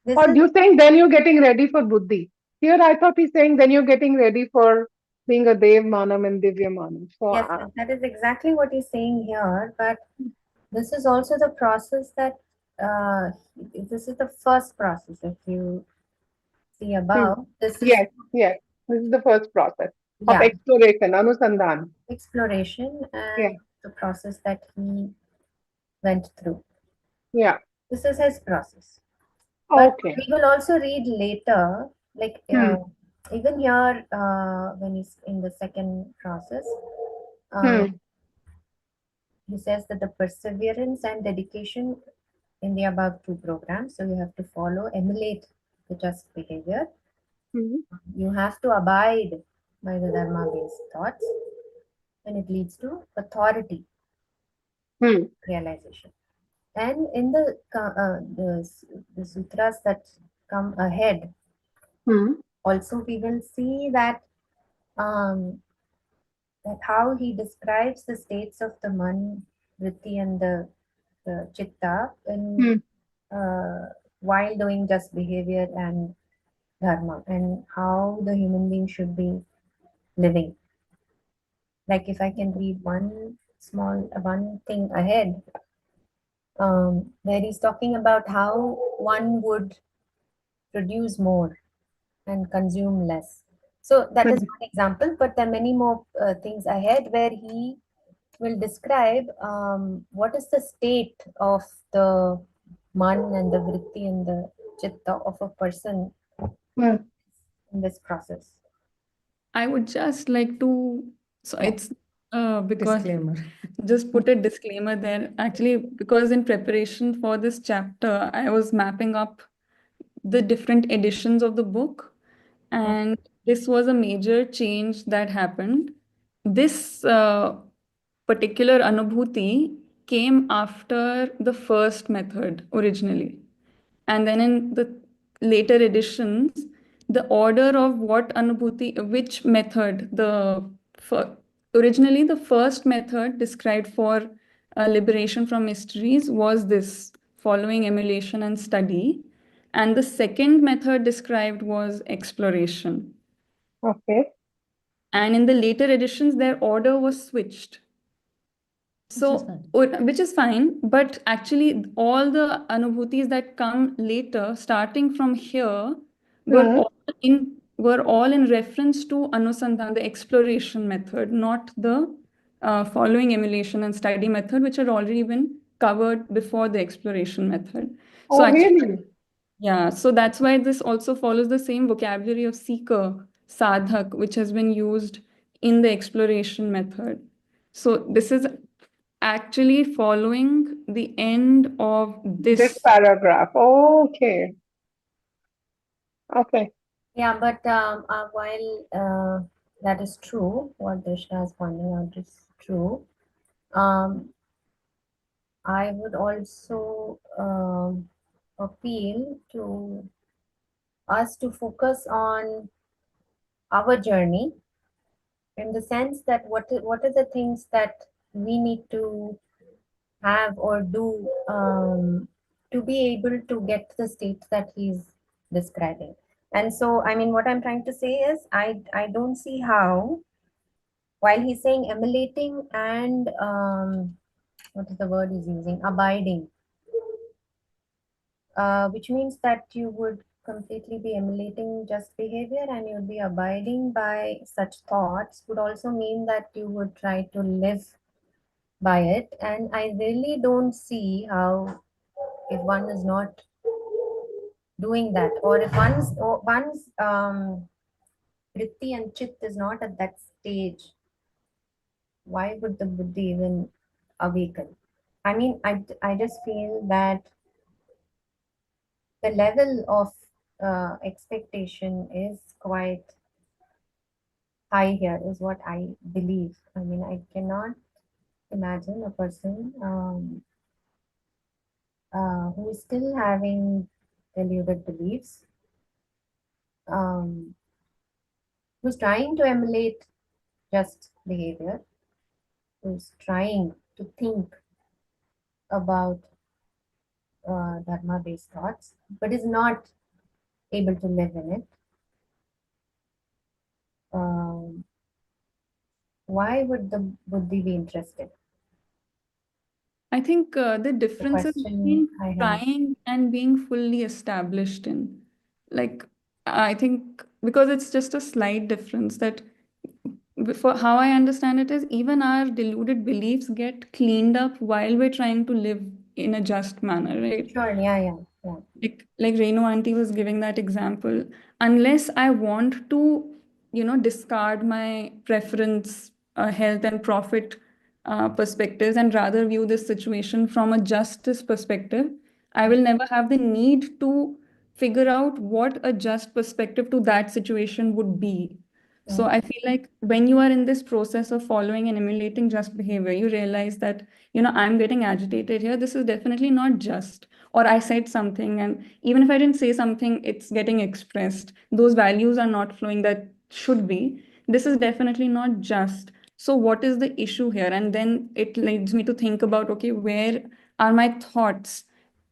This Or is you saying then you're getting ready for buddhi? Here I thought he's saying then you're getting ready for being a Dev Manam and Divya Manam. So, yes, that is exactly what he's saying here. But this is also the process that uh, this is the first process. If you see hmm, above, this is, yes, yes. This is the first process of yeah, exploration, anusandhan. exploration and Yeah, the process that he went through. yeah. This is his process. But Okay. we will also read later, like Hmm, even here, when he's in the second process, uh, hmm, he says that the perseverance and dedication in the above two programs, so you have to follow, emulate the just behavior. hmm, You have to abide by the dharma based thoughts, and it leads to authority hmm, realization. And in the sutras that come ahead, hmm, also we will see um, that how he describes the states of the man, vritti, and the chitta in hmm. uh, while doing just behavior and dharma, and how the human being should be living. Like if I can read one thing ahead, where he's talking about how one would produce more and consume less. So that is Hmm. one example, but there are many more things ahead where he will describe what is the state of the man and the vritti and the chitta of a person Hmm. in this process. I would just like to, so Yeah. it's because Disclaimer. just put a disclaimer there. Actually, because in preparation for this chapter, I was mapping up the different editions of the book, Mm. and this was a major change that happened. This particular anubhuti came after the first method originally. And then in the later editions, the order of what anubhuti, which method, the originally the first method described for liberation from mysteries was this following emulation and study. And the second method described was exploration. Okay. And in the later editions, their order was switched. So, which is fine, but actually, all the anubhutis that come later, starting from here, were Hmm. all in reference to anusandhan, the exploration method, not the following emulation and study method, which had already been covered before the exploration method. So Oh, actually, really? yeah, so that's why this also follows the same vocabulary of seeker, sadhak, which has been used in the exploration method. So this is actually following the end of This this. paragraph. Oh, okay. Okay. Yeah, but while that is true, what Drishna is pointing out is true. Um, I would also appeal to us to focus on our journey in the sense that what are the things that we need to have or do to be able to get to the state that he's describing. And so, I mean, what I'm trying to say is, I don't see how, while he's saying emulating and what is the word he's using, abiding, which means that you would completely be emulating just behavior and you'd be abiding by such thoughts, would also mean that you would try to live by it. And I really don't see how, if one is not doing that, or if one's vritti and chit is not at that stage, why would the buddhi even awaken? I mean, I just feel that the level of expectation is quite high here, is what I believe. I mean, I cannot imagine a person who is still having deluded beliefs, um, who's trying to emulate just behavior, who's trying to think about dharma based thoughts, but is not able to live in it. Um, why would the buddhi be interested? I think the The difference is question between I have. trying and being fully established in. Like, I think because it's just a slight difference that for how I understand it is even our deluded beliefs get cleaned up while we're trying to live in a just manner, right? Sure, yeah, yeah, yeah. Like Renu auntie was giving that example. Unless I want to, discard my preference, health and profit perspectives and rather view this situation from a justice perspective, I will never have the need to figure out what a just perspective to that situation would be. So Mm. I feel like when you are in this process of following and emulating just behavior, you realize that, I'm getting agitated here. This is definitely not just. Or I said something, and even if I didn't say something, it's getting expressed. Those values are not flowing that should be. This is definitely not just. So, what is the issue here? And then it leads me to think about, okay, where are my thoughts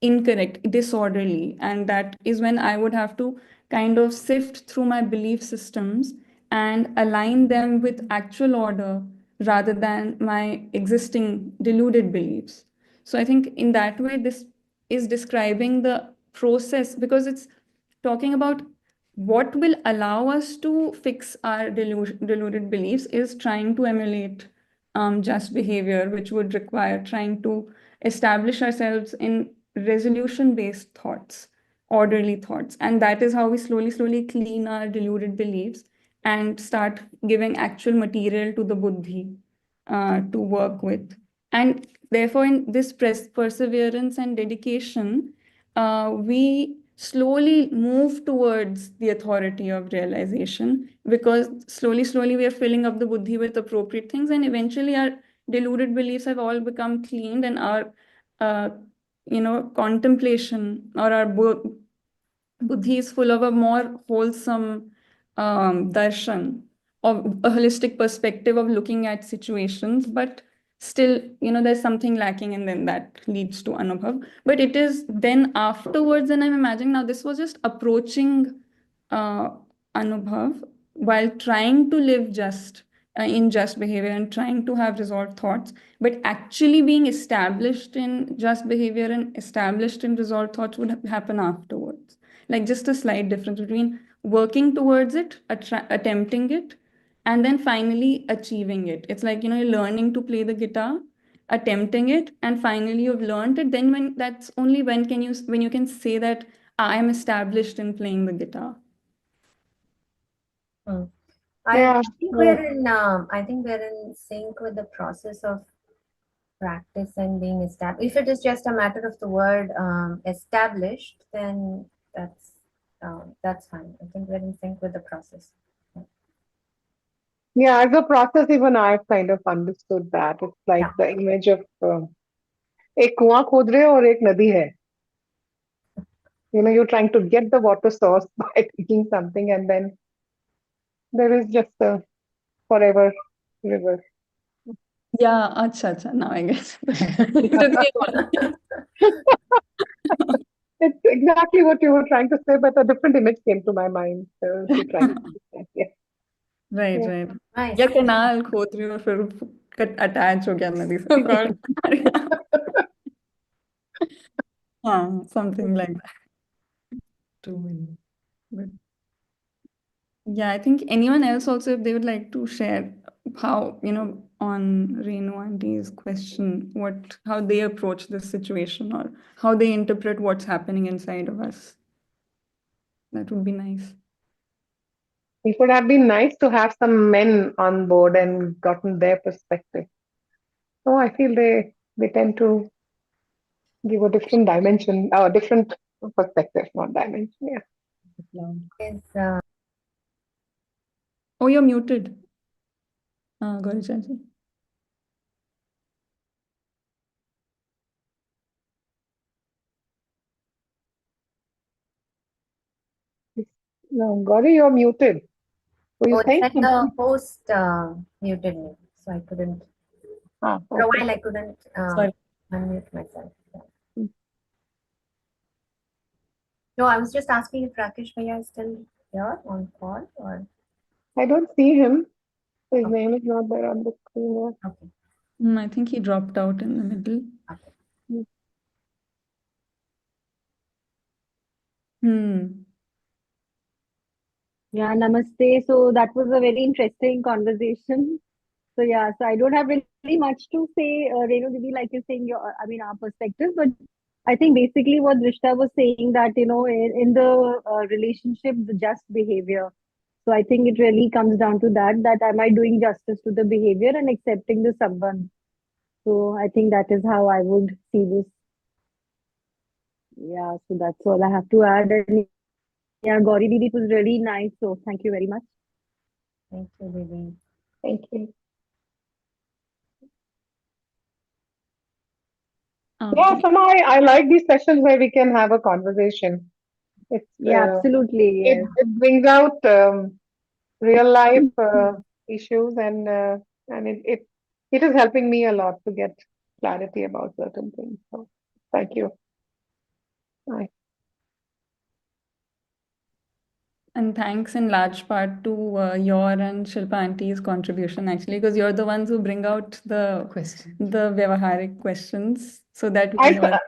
incorrect, disorderly? And that is when I would have to kind of sift through my belief systems and align them with actual order rather than my existing deluded beliefs. So I think in that way, this is describing the process because it's talking about what will allow us to fix our deluded beliefs is trying to emulate just behavior, which would require trying to establish ourselves in resolution based thoughts, orderly thoughts. And that is how we slowly, slowly clean our deluded beliefs and start giving actual material to the buddhi to work with. And therefore, in this perseverance and dedication, we slowly move towards the authority of realization because slowly, slowly we are filling up the buddhi with appropriate things, and eventually our deluded beliefs have all become cleaned, and our, contemplation or our buddhi is full of a more wholesome darshan of a holistic perspective of looking at situations, but still, there's something lacking, and then that leads to Anubhav. But it is then afterwards, and I'm imagining now this was just approaching uh, Anubhav while trying to live just in just behavior and trying to have resolved thoughts, but actually being established in just behavior and established in resolved thoughts would happen afterwards. Like just a slight difference between working towards it, attempting it, and then finally achieving it. It's like, you're learning to play the guitar, attempting it, and finally you've learned it. Then when that's only when you can say that I am established in playing the guitar. Yeah, I think we're in sync with the process of practice and being established. If it is just a matter of the word established, then that's fine. I think we're in sync with the process. yeah. As a process, even I've kind of understood that. It's like Yeah. the image of एक कुआं खोद रहे हो और एक नदी है. You're trying to get the water source by taking something, and then there is just a forever river. Yeah, acha, now I guess. It took me a while. It's exactly what you were trying to say, but a different image came to my mind to try to understand. Yeah. Right, Yeah. right. Nice. या canal खोद रही हूँ और फिर attach हो गया नदी से गॉड. हाँ, something like that. True. But yeah, I think anyone else also, if they would like to share how, on Renu Auntie's question, how they approach this situation or how they interpret what's happening inside of us. That would be nice. It would have been nice to have some men on board and gotten their perspective. So I feel they tend to give a different dimension, different perspective, not dimension. Yeah. Is, Oh, you're muted. Gauri Chachi. No, Gauri, you're muted. Were you it saying said the something? host muted me, so I couldn't. For a Okay. while, I couldn't Sorry. unmute myself. Yeah. Mm. No, I was just asking if Rakesh Bhaiya is still here on call or. I don't see him. His Okay. name is not there on the screen. Okay. I think he dropped out in the middle. Okay. Hmm. Yeah, namaste. So that was a very interesting conversation. So yeah, so I don't have really much to say, Renu Didi, like you're saying our perspective, but I think basically what Drishta was saying that, in the relationship, the just behavior. So I think it really comes down to that am I doing justice to the behavior and accepting the someone. So I think that is how I would see this. Yeah, so that's all I have to add. And yeah, Gauri Didi, it was really nice. So thank you very much. Thank you, Didi. Thank you. Yeah, somehow I like these sessions where we can have a conversation. It's Yeah, absolutely. Yes. it brings out real life issues, and it is helping me a lot to get clarity about certain things. So thank you. Bye. And thanks in large part to your and Shilpa Auntie's contribution, actually, because you're the ones who bring out the vyavaharic questions so that we all.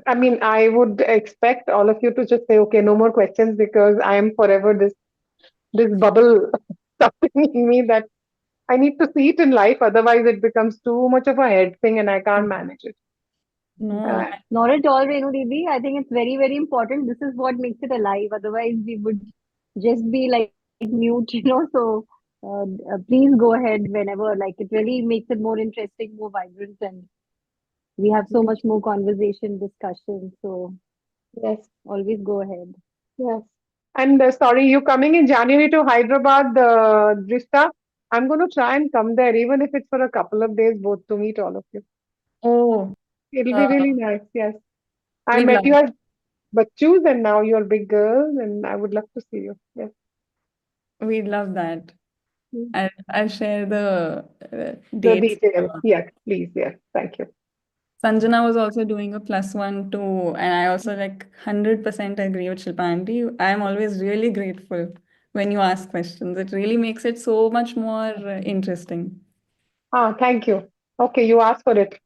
I mean, I would expect all of you to just say, okay, no more questions, because I am forever this bubble something in me that I need to see it in life. Otherwise, it becomes too much of a head thing, and I can't manage it. No, Not at all, Renu Didi. I think it's very, very important. This is what makes it alive. Otherwise, we would just be like mute, So please go ahead whenever. Like it really makes it more interesting, more vibrant, and we have so much more conversation, discussion. So Yes, always go ahead. yes. And sorry, you coming in January to Hyderabad, Drishta? I'm going to try and come there, even if it's for a couple of days, both to meet all of you. oh, It'll be uh, really nice. Yes. I we'd met love, you as bachus, and now you're big girls, and I would love to see you. Yes. we'd love that. I'll share the The dates. details. Yes, please. Yes. Thank you. Sanjana was also doing a +1 too, and I also like 100% agree with Shilpa Aunty. I am always really grateful when you ask questions. It really makes it so much more interesting. Ah, thank you. Okay, you asked for it.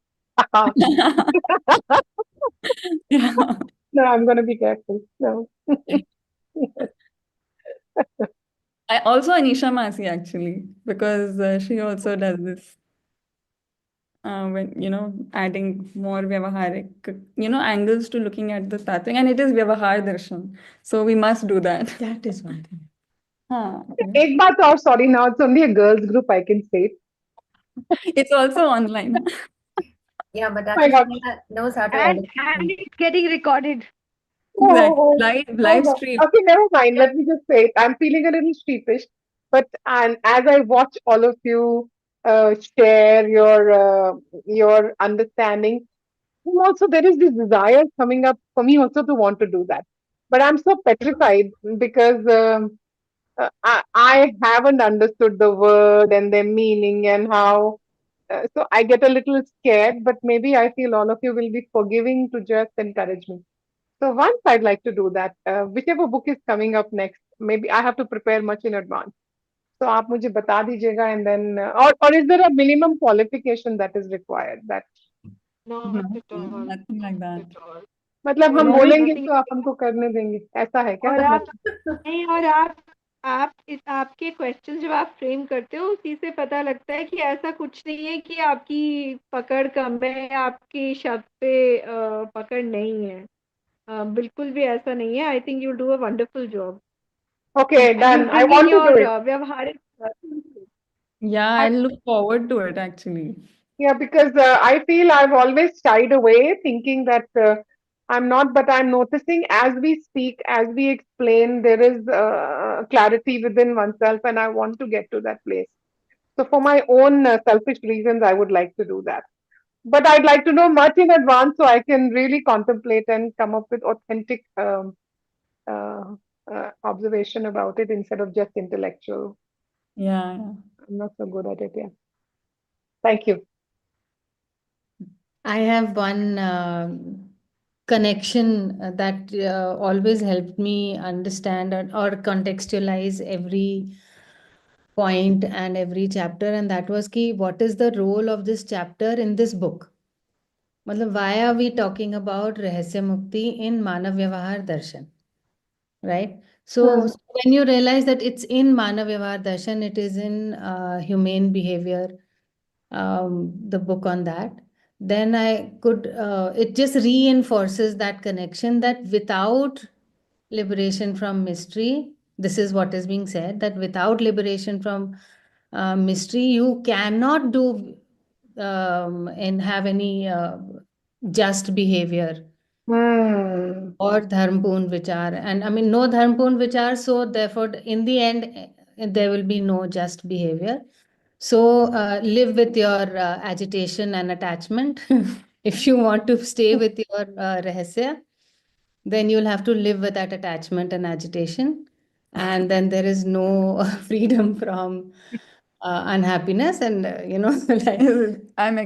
Yeah. No, I'm going to be careful. No. I also Anisha Masi actually, because she also does this when adding more vyavaharic angles to looking at the tattooing, and it is vyavhar darshan, so we must do that. That is one thing. Yeah. एक बात और, sorry, now it's only a girls group, I can say it. It's also online. Yeah, but My God. Archana knows how to And edit. it's getting recorded. Exactly. Oh, Live God. stream. Okay, never mind. Let me just say it. I'm feeling a little sheepish, but and as I watch all of you share your understanding, also there is this desire coming up for me also to want to do that. But I'm so petrified because I haven't understood the word and their meaning and how. So I get a little scared, but maybe I feel all of you will be forgiving to just encourage me. So once I'd like to do that, whichever book is coming up next, maybe I have to prepare much in advance. So आप मुझे बता दीजिएगा, and then or is there a minimum qualification that is required? That No, nothing like that. मतलब हम No, बोलेंगे nothing. तो आप हमको करने देंगे, ऐसा है क्या? और आप मतलब नहीं, और आप इस आपके क्वेश्चन जब आप फ्रेम करते हो उसी से पता लगता है कि ऐसा कुछ नहीं है कि आपकी पकड़ कम है, आपकी शब्द पे पकड़ नहीं है। बिल्कुल भी ऐसा नहीं है। I think you do a wonderful job okay, and you done. I bring in want to do your it. व्यवहारिक Yeah, I look forward to it actually. Yeah, because I feel I've always shied away thinking that I'm not, but I'm noticing as we speak, as we explain, there is clarity within oneself, and I want to get to that place. So, for my own selfish reasons, I would like to do that. But I'd like to know much in advance so I can really contemplate and come up with authentic uh, observation about it instead of just intellectual. Yeah, yeah. I'm not so good at it. Yeah. Thank you. I have one connection that always helped me understand or contextualize every point and every chapter, and that was ki what is the role of this chapter in this book? मतलब why are we talking about Rahasya Mukti in Manav Vyavahar Darshan? Right? So, Hmm. so when you realize that it's in Manav Vyavahar Darshan, it is in humane behavior, the book on that, then I could, it just reinforces that connection that without liberation from mystery, this is what is being said, that without liberation from mystery, you cannot do and have any just behavior Hmm. or dharmpurn vichar. And I mean, no dharmpurn vichar, so therefore, in the end, there will be no just behavior. So live with your agitation and attachment. If you want to stay with your rahasya, then you'll have to live with that attachment and agitation. And then there is no freedom from unhappiness. And, like, I'm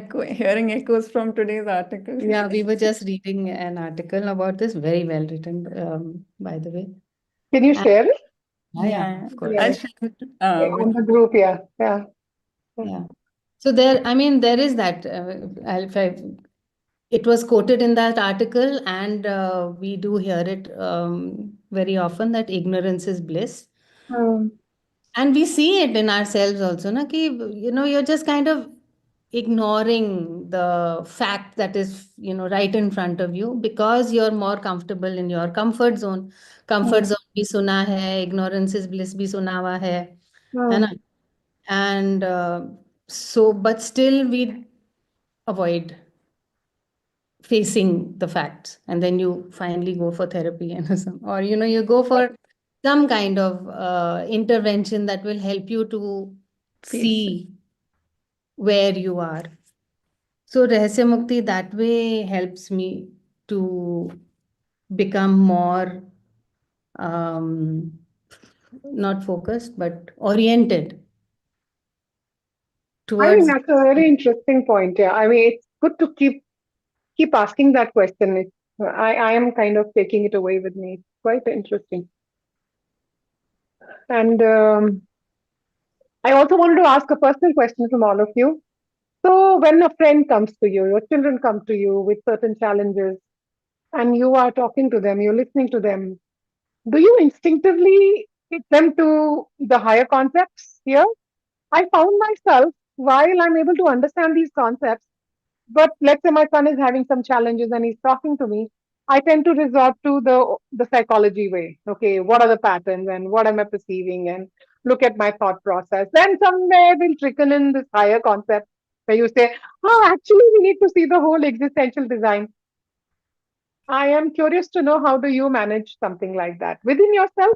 hearing echoes from today's article. yeah, we were just reading an article about this, very well written, by the way. Can you And, share it? yeah, of course. I'll Yeah. share it On with the group, yeah. Yeah. Yeah. So there, I mean, there is that. It was quoted in that article, and we do hear it very often that ignorance is bliss. Hmm. And we see it in ourselves also, na, ki, you're just kind of ignoring the fact that is, right in front of you because you're more comfortable in your comfort zone. Hmm. Comfort zone bhi suna hai, ignorance is bliss bhi suna hua hai Hmm. na? And so, but still we avoid facing the facts, and then you finally go for therapy and some, or you go for some kind of intervention that will help you to face it. see where you are. So Rahasya Mukti that way helps me to become more um, not focused but oriented I think towards. that's a very interesting point. Yeah, I mean, it's good to keep asking that question. I am kind of taking it away with me. It's quite interesting. And I also wanted to ask a personal question from all of you. So, when a friend comes to you, your children come to you with certain challenges, and you are talking to them, you're listening to them, do you instinctively take them to the higher concepts here? I found myself, while I'm able to understand these concepts, but let's say my son is having some challenges and he's talking to me, I tend to resort to the psychology way. Okay, what are the patterns and what am I perceiving, and look at my thought process. Then somewhere we'll trickle in this higher concept where you say, oh, actually we need to see the whole existential design. I am curious to know, how do you manage something like that within yourself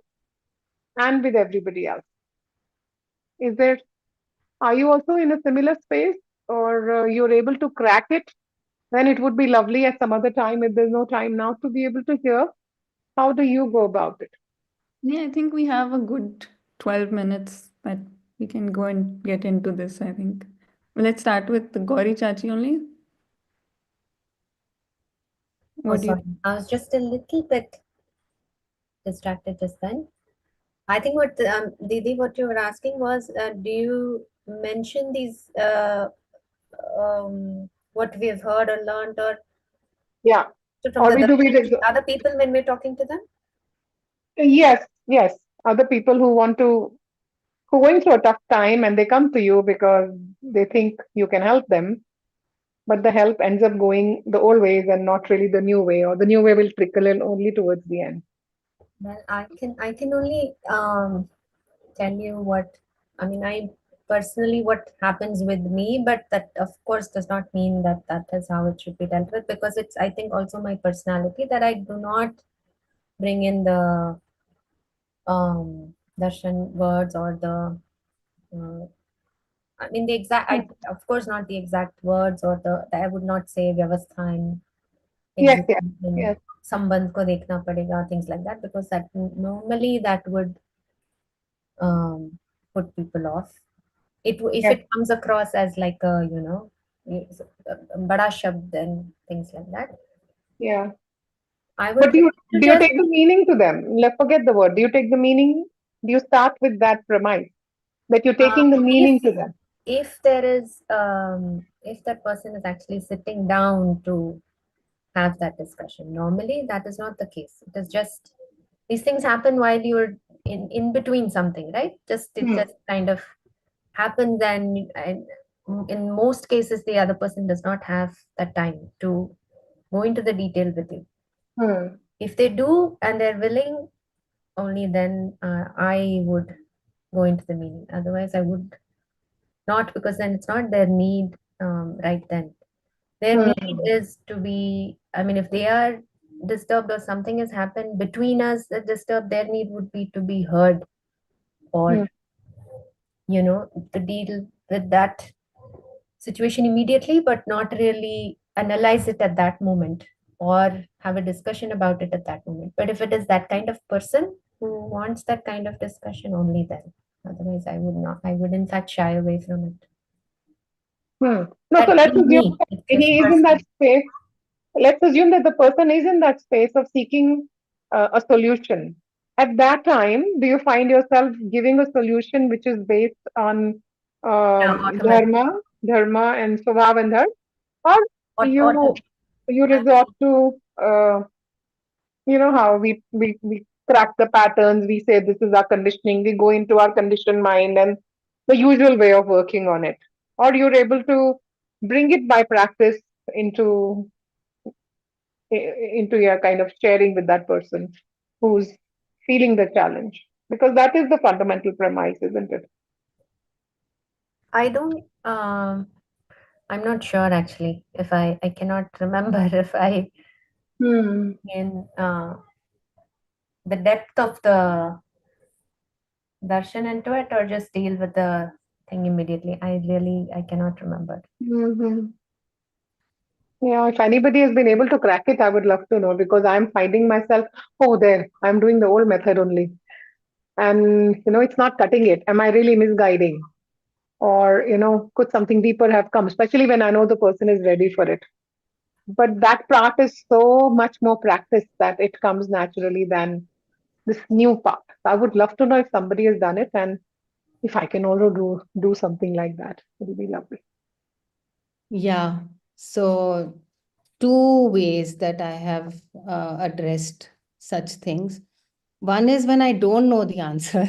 and with everybody else? Is there, are you also in a similar space, or you're able to crack it? Then it would be lovely at some other time, if there's no time now, to be able to hear. How do you go about it? Yeah, I think we have a good 12 minutes that we can go and get into this, I think. Let's start with the Gauri Chachi only. Oh, What do you sorry. I was just a little bit distracted just then. I think what Didi, what you were asking was, do you mention these what we have heard or learned or Yeah. from Or the we do other people when we're talking to them? yes, yes. Other people who going through a tough time and they come to you because they think you can help them, but the help ends up going the old ways and not really the new way, or the new way will trickle in only towards the end. Well, I can only tell you what I mean. I personally what happens with me, but that of course does not mean that that is how it should be dealt with, because it's, I think, also my personality that I do not bring in the darshan words or the uh, I mean the exact. Hmm. Of course not the exact words or I would not say vyavastha in Yes, yes, execution, yes, संबंध को देखना पड़ेगा, things like that, because that normally that would put people off. If yes, it comes across as like a bada shabd and things like that, yeah. I But would do you just take the meaning to them? Let's forget the word. Do you take the meaning? Do you start with that premise that you're uh, taking the if meaning to them? there is if that person is actually sitting down to have that discussion. Normally that is not the case. It is just these things happen while you're in between something, right? Just it Hmm. just kind of happens, and in most cases the other person does not have that time to go into the detail with you. Hmm. If they do and they're willing, only then I would go into the meaning. Otherwise, I would not, because then it's not their need right then. Their need Hmm. is to be, I mean, if they are disturbed or something has happened between us that disturbed, their need would be to be heard, Hmm. or, to deal with that situation immediately, but not really analyze it at that moment or have a discussion about it at that moment. But if it is that kind of person who wants that kind of discussion, only then. Otherwise, I would not. I would, in fact, shy away from it. Hmm. No, so That let's being assume me, that it's just he is in that personal. space. Let's assume that the person is in that space of seeking a solution. At that time, do you find yourself giving a solution which is based on Yeah, automatic. dharma and swabhav and dharma, or Auto, you resort to how we crack the patterns, we say this is our conditioning, we go into our conditioned mind and the usual way of working on it, or you're able to bring it by practice into into your kind of sharing with that person who's feeling the challenge, because that is the fundamental premise, isn't it? I don't. I'm not sure actually. If I cannot remember if I Hmm. in the depth of the darshan into it, or just deal with the thing immediately. I cannot remember. Hmm. Yeah, if anybody has been able to crack it, I would love to know, because I'm finding myself, oh, there, I'm doing the old method only. And, it's not cutting it. Am I really misguiding? or could something deeper have come, especially when I know the person is ready for it. But that part is so much more practice that it comes naturally than this new part. I would love to know if somebody has done it, and if I can also do something like that. It will be lovely. Yeah. So, two ways that I have addressed such things. One is when I don't know the answer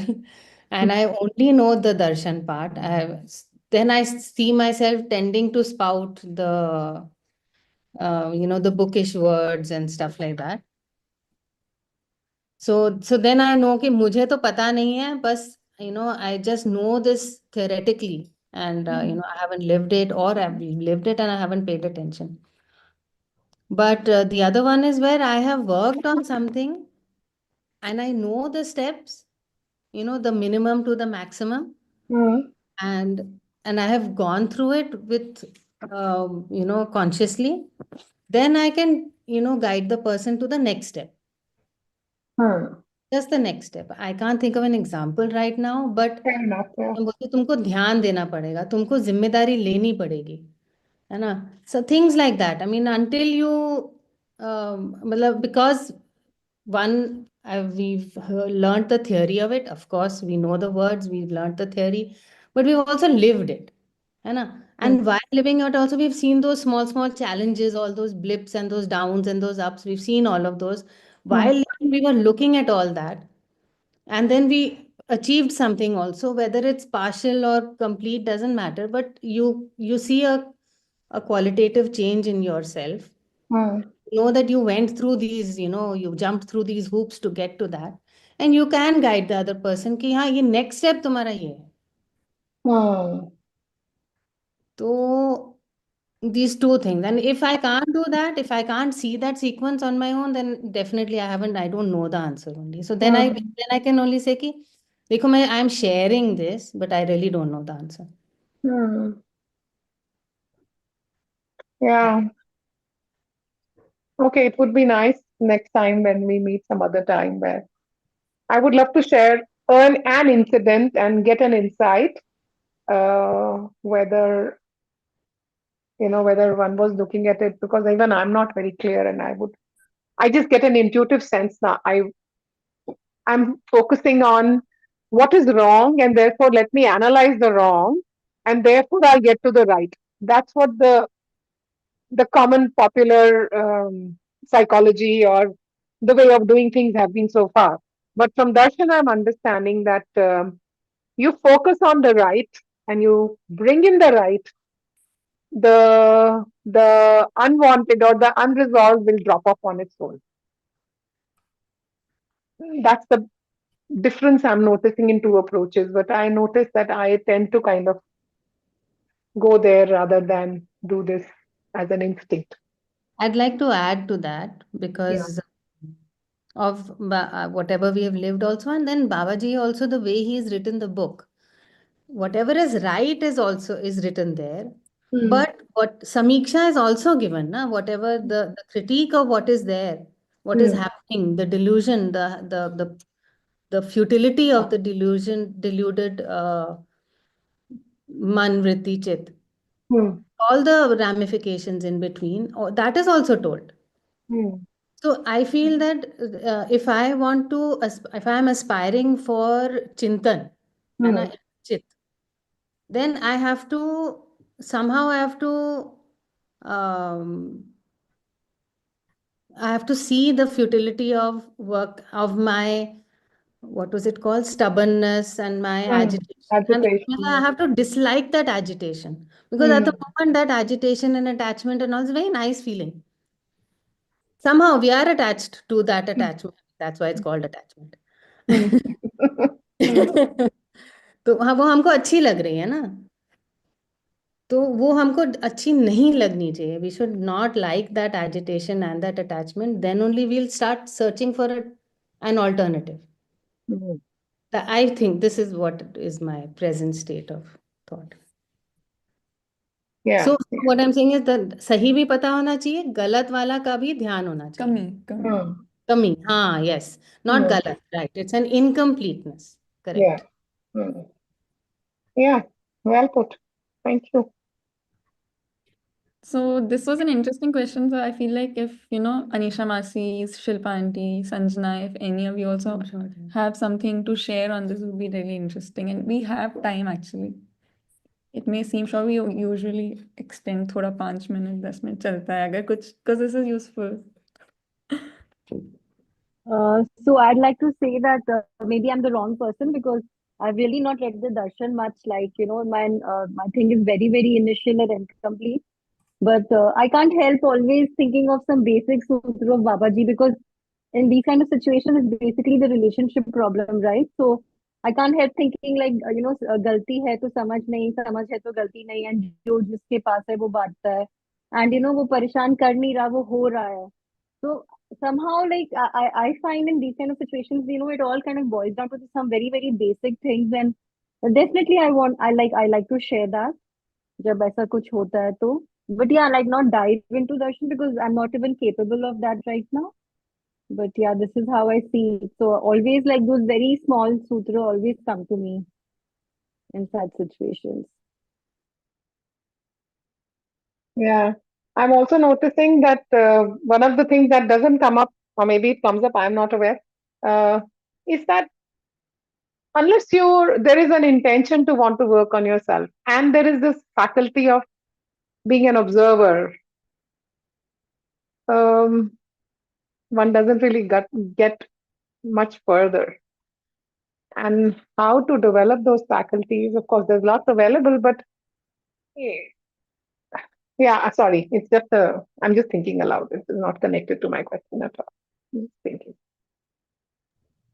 and I only know the darshan part. Then I see myself tending to spout the bookish words and stuff like that. So then I know कि मुझे तो पता नहीं है, बस I just know this theoretically, and I haven't lived it, or I've lived it and I haven't paid attention. But the other one is where I have worked on something and I know the steps, the minimum to the maximum, Mm. and I have gone through it with consciously. Then I can guide the person to the next step. Hmm. Just the next step. I can't think of an example right now, but Fair enough. Yeah. मैं बोलती हूँ, तुमको ध्यान देना पड़ेगा, तुमको जिम्मेदारी लेनी पड़ेगी, है ना? So things like that. I mean, until you, मतलब, because one, we've learned the theory of it. Of course, we know the words, we've learned the theory, but we've also lived it, है ना? And while living it, also we've seen those small challenges, all those blips and those downs and those ups. We've seen all of those. While living, we were looking at all that, and then we achieved something also, whether it's partial or complete doesn't matter, but you see a qualitative change in yourself. Hmm. Know that you went through these, you jumped through these hoops to get to that, and you can guide the other person कि हाँ, ये next step तुम्हारा ये है. Hmm. So these two things, and if I can't do that, if I can't see that sequence on my own, then definitely I don't know the answer only. So then I can only say कि देखो, I'm sharing this, but I really don't know the answer. Hmm. Yeah. Okay, it would be nice next time when we meet some other time where I would love to share an incident and get an insight, whether whether one was looking at it, because even I'm not very clear, and I just get an intuitive sense now. I'm focusing on what is wrong, and therefore let me analyze the wrong, and therefore I'll get to the right. That's what the common popular psychology or the way of doing things have been so far. But from darshan, I'm understanding that you focus on the right and you bring in the right, the unwanted or the unresolved will drop off on its own. That's the difference I'm noticing in two approaches. But I notice that I tend to kind of go there rather than do this as an instinct. I'd like to add to that Yeah. because of whatever we have lived also, and then Babaji also, the way he's written the book, whatever is right is also is written there, Hmm. but what Samiksha is also given, na? Whatever the critique of what is there, what is Hmm. happening, the delusion, the futility of the deluded man, vritti, chit, Hmm. all the ramifications in between, that is also told. Hmm. So I feel that if I want to, if I am aspiring for Chintan, and Hmm. Chit, then I have to somehow um, I have to see the futility of work of my, what was it called, stubbornness and my Hmm. agitation, and Agitation. I Yeah. have to dislike that agitation, because at Hmm. the moment that agitation and attachment and all is a very nice feeling. Somehow we are attached to that attachment. That's why it's called attachment. Hmm. Hmm. तो हाँ, वो हमको अच्छी लग रही है ना, तो वो हमको अच्छी नहीं लगनी चाहिए. We should not like that agitation and that attachment. Then only we'll start searching for an alternative. Hmm. I think this is what is my present state of thought. Yeah. So what I'm saying is that सही भी पता होना चाहिए, गलत वाला का भी ध्यान होना चाहिए. कमी Hmm. कमी, हाँ, yes, not Hmm. गलत, right? It's an incompleteness, Yeah. correct. Hmm. Yeah. Well put. Thank you. So this was an interesting question. So I feel like if, Anisha Masi, Shilpa Aunty, Sanjana, if any of you also have something to share on this, would be really interesting. And we have time actually. It may seem short, we usually extend थोड़ा 5 minute 10 minute चलता है अगर कुछ because this is useful. So I'd like to say that maybe I'm the wrong person because I've really not read the darshan much. Like my thing is very very initial and incomplete. But I can't help always thinking of some basic sutra of Babaji because in these kind of situations, it's basically the relationship problem, right? So I can't help thinking like गलती है तो समझ है तो गलती नहीं and जो जिसके पास है वो बांटता है and वो परेशान कर नहीं रहा वो हो रहा है. So somehow like I find in these kind of situations, it all kind of boils down to some very very basic things and definitely I like to share that जब ऐसा कुछ होता है तो. But yeah, like not dive into darshan because I'm not even capable of that right now. But yeah, this is how I see it. So always like those very small sutra always come to me in such situations. Yeah. I'm also noticing that one of the things that doesn't come up, or maybe it comes up, I'm not aware, uh, is that unless there is an intention to want to work on yourself, and there is this faculty of being an observer, um, one doesn't really get much further. And how to develop those faculties? Of course, there's lots available, but yeah, sorry, it's just I'm just thinking aloud. This is not connected to my question at all. Just thinking.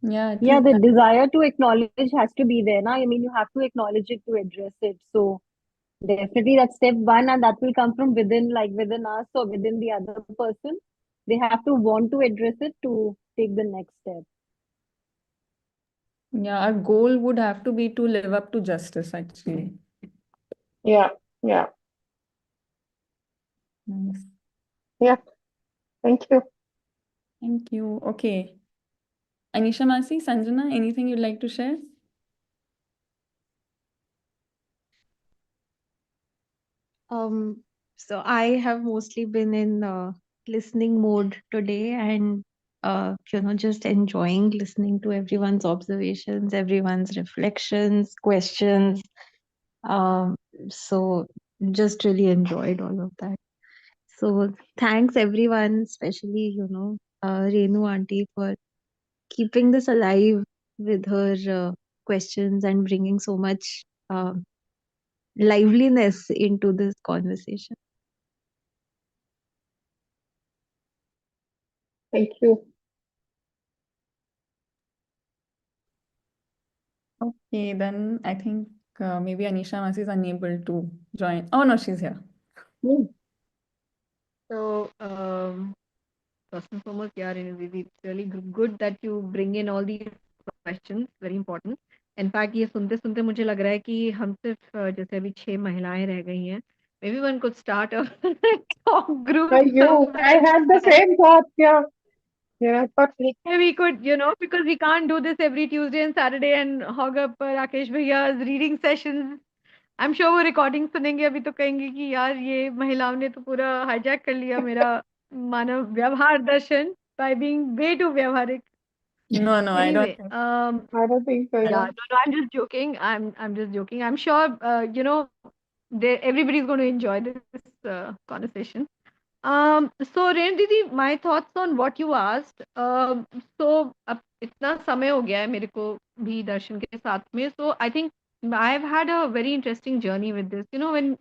Yeah, I Yeah, think the that, desire to acknowledge has to be there. Now, I mean, you have to acknowledge it to address it. So definitely that's step one, and that will come from within, like within us or within the other person. They have to want to address it to take the next step. yeah, our goal would have to be to live up to justice actually. Yeah, yeah, Nice. yeah. Thank you. Thank you. Okay. Anisha Masi, Sanjana, anything you'd like to share? Um, so I have mostly been in listening mode today and just enjoying listening to everyone's observations, everyone's reflections, questions. Um, so just really enjoyed all of that. So thanks everyone, especially, Renu auntie for keeping this alive with her questions and bringing so much liveliness into this conversation. Thank you. Okay, then I think maybe Anisha Masi is unable to join. Oh no, she's here. Hmm. So, first and foremost, yeah, Renu, it's really good that you bring in all these questions, very important. In fact ये सुनते सुनते मुझे लग रहा है कि हम सिर्फ जैसे अभी 6 महिलाएं रह गई हैं. Maybe one could start a talk group I had the somewhere. same thought. Yeah, yeah. But We could, because we can't do this every Tuesday and Saturday and hog up Rakesh Bhaiya's reading sessions. I'm sure वो recording सुनेंगे अभी तो कहेंगे कि यार ये महिलाओं ने तो पूरा हाईजैक कर लिया मेरा मानव व्यवहार दर्शन by being way too व्यवहारिक. No, no, I don't Anyway, think. I don't think so. yeah, Yeah. no, I'm just joking. I'm just joking. I'm sure, everybody's going to enjoy this conversation. So Ren Didi, my thoughts on what you asked. So अब इतना समय हो गया है मेरे को भी दर्शन के साथ में. So I think I've had a very interesting journey with this. When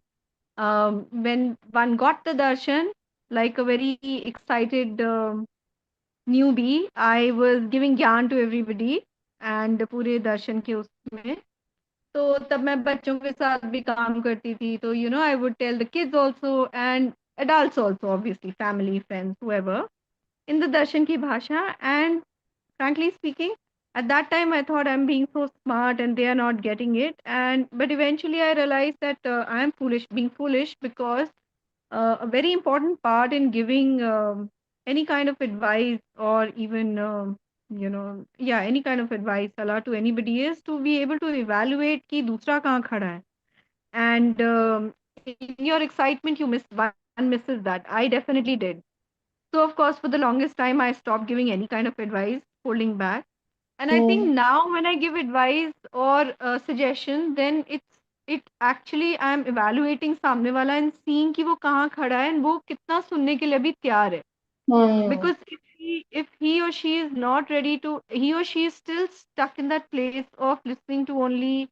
one got the darshan, like a very excited newbie, I was giving ज्ञान to everybody and पूरे दर्शन के उसमें. तो तब मैं बच्चों के साथ भी काम करती थी. तो I would tell the kids also and adults also, obviously family, friends, whoever, in the darshan ki bhasha. And frankly speaking, at that time I thought I'm being so smart and they are not getting it. And but eventually I realized that I am being foolish, because a very important part in giving any kind of advice, or even yeah, any kind of advice salah to anybody, is to be able to evaluate कि दूसरा कहाँ खड़ा है. and in your excitement you miss one misses that. I definitely did. So of course for the longest time I stopped giving any kind of advice, holding back. And I think Hmm. now when I give advice or a suggestion, then it actually I'm evaluating सामने वाला and seeing कि वो कहाँ खड़ा है and वो कितना सुनने के लिए अभी तैयार है. Hmm. Because if he or she is not ready to, he or she is still stuck in that place of listening to only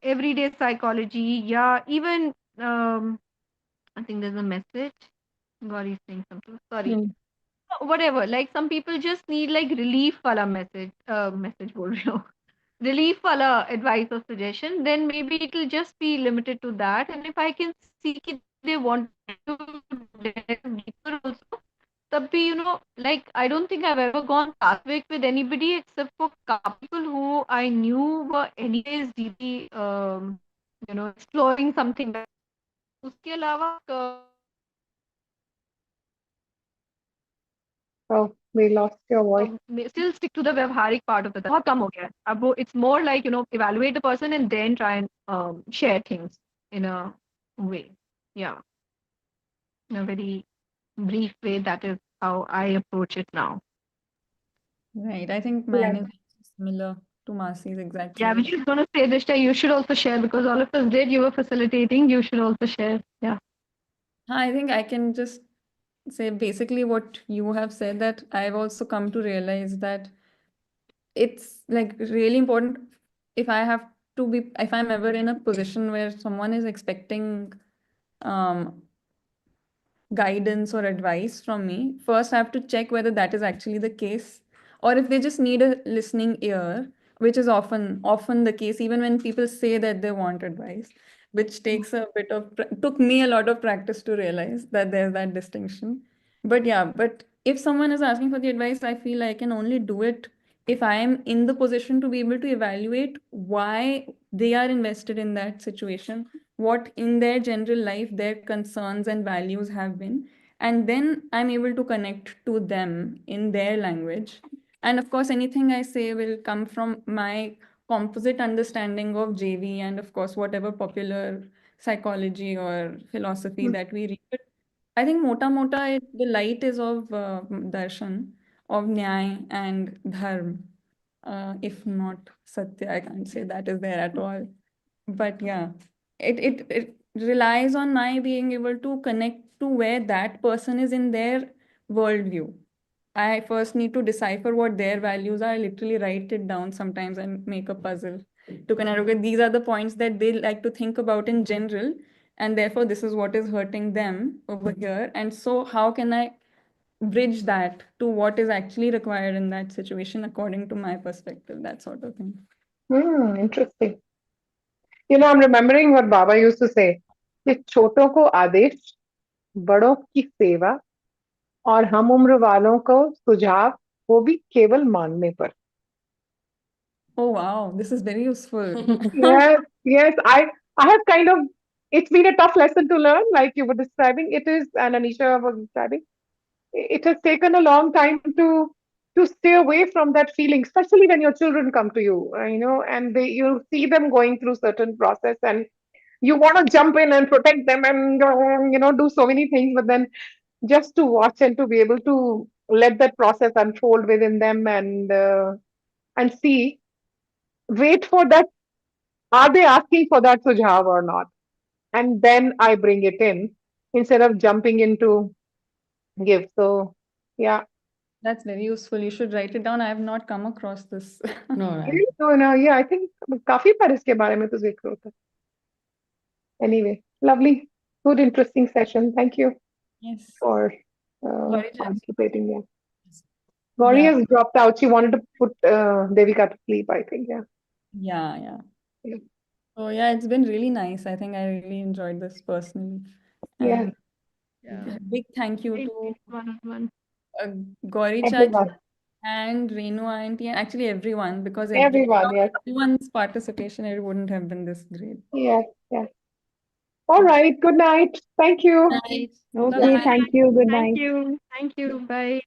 everyday psychology. Yeah, even I think there's a message. God is saying something. Sorry. Hmm. Whatever. Like some people just need like relief wala message. Message bol rahi hu. Relief wala advice or suggestion. Then maybe it will just be limited to that. And if I can see that they want to delve deeper also, तब भी like I don't think I've ever gone Satvik with anybody except for couple people who I knew were anyways deeply exploring something. उसके अलावा Oh, we lost your voice. still stick to the व्यवहारिक part of the बहुत कम हो गया है अब वो it's more like evaluate the person and then try and share things in a way, yeah, in a very brief way. That is how I approach it now. Right. I think Yeah. mine is similar to Masi's exactly. Yeah, I was just going to say, Dishta, you should also share because all of us did. You were facilitating. You should also share. Yeah. I think I can just say basically what you have said, that I've also come to realize that it's like really important if I have to be, if I'm ever in a position where someone is expecting um, guidance or advice from me, first I have to check whether that is actually the case, or if they just need a listening ear, which is often the case, even when people say that they want advice, which takes a bit of took me a lot of practice to realize that there's that distinction. But yeah, but if someone is asking for the advice, I feel I can only do it if I am in the position to be able to evaluate why they are invested in that situation, what in their general life their concerns and values have been, and then I'm able to connect to them in their language. And of course anything I say will come from my composite understanding of JV and of course whatever popular psychology or philosophy Hmm. that we read. But I think the light is of darshan, of nyay and dharm. If not satya, I can't say that is there at all. But yeah, it relies on my being able to connect to where that person is in their worldview. I first need to decipher what their values are. I literally write it down sometimes and make a puzzle to connect. Okay, these are the points that they like to think about in general, and therefore this is what is hurting them over here. And so, how can I bridge that to what is actually required in that situation according to my perspective? That sort of thing. Interesting. I'm remembering what Baba used to say कि छोटों को आदेश, बड़ों की सेवा और हम उम्र वालों को सुझाव, वो भी केवल मांगने पर. Oh wow, this is very useful. Yes, yes. I have kind of, it's been a tough lesson to learn, like you were describing. It is, and Anisha was describing. It has taken a long time to stay away from that feeling, especially when your children come to you, and you see them going through certain process, and you want to jump in and protect them and do so many things, but then just to watch and to be able to let that process unfold within them and see, wait for that. Are they asking for that sujhav or not? And then I bring it in instead of jumping into give. So yeah. That's very useful. You should write it down. I have not come across this. No, right. So now, yeah, I think काफी बार इसके बारे में तो जिक्र होता है. Anyway, lovely, good, interesting session. Thank you Yes. for Gauri Chachi. participating. Yeah. Gauri Yeah, has dropped out. She wanted to put Devika to sleep, I think. Yeah. yeah. Yeah. So yeah, it's been really nice. I think I really enjoyed this personally. Yeah. And Yeah. big thank you Great, to great one-on-one. uh, Gauri Chachi Everyone. and Renu auntie and actually everyone, because Everyone. without Yes. everyone's participation, it wouldn't have been this great. Yes. Yes. All right. Good night. Thank you. Night. Okay, Bye. thank you. Good Thank night. you. Thank you. Bye.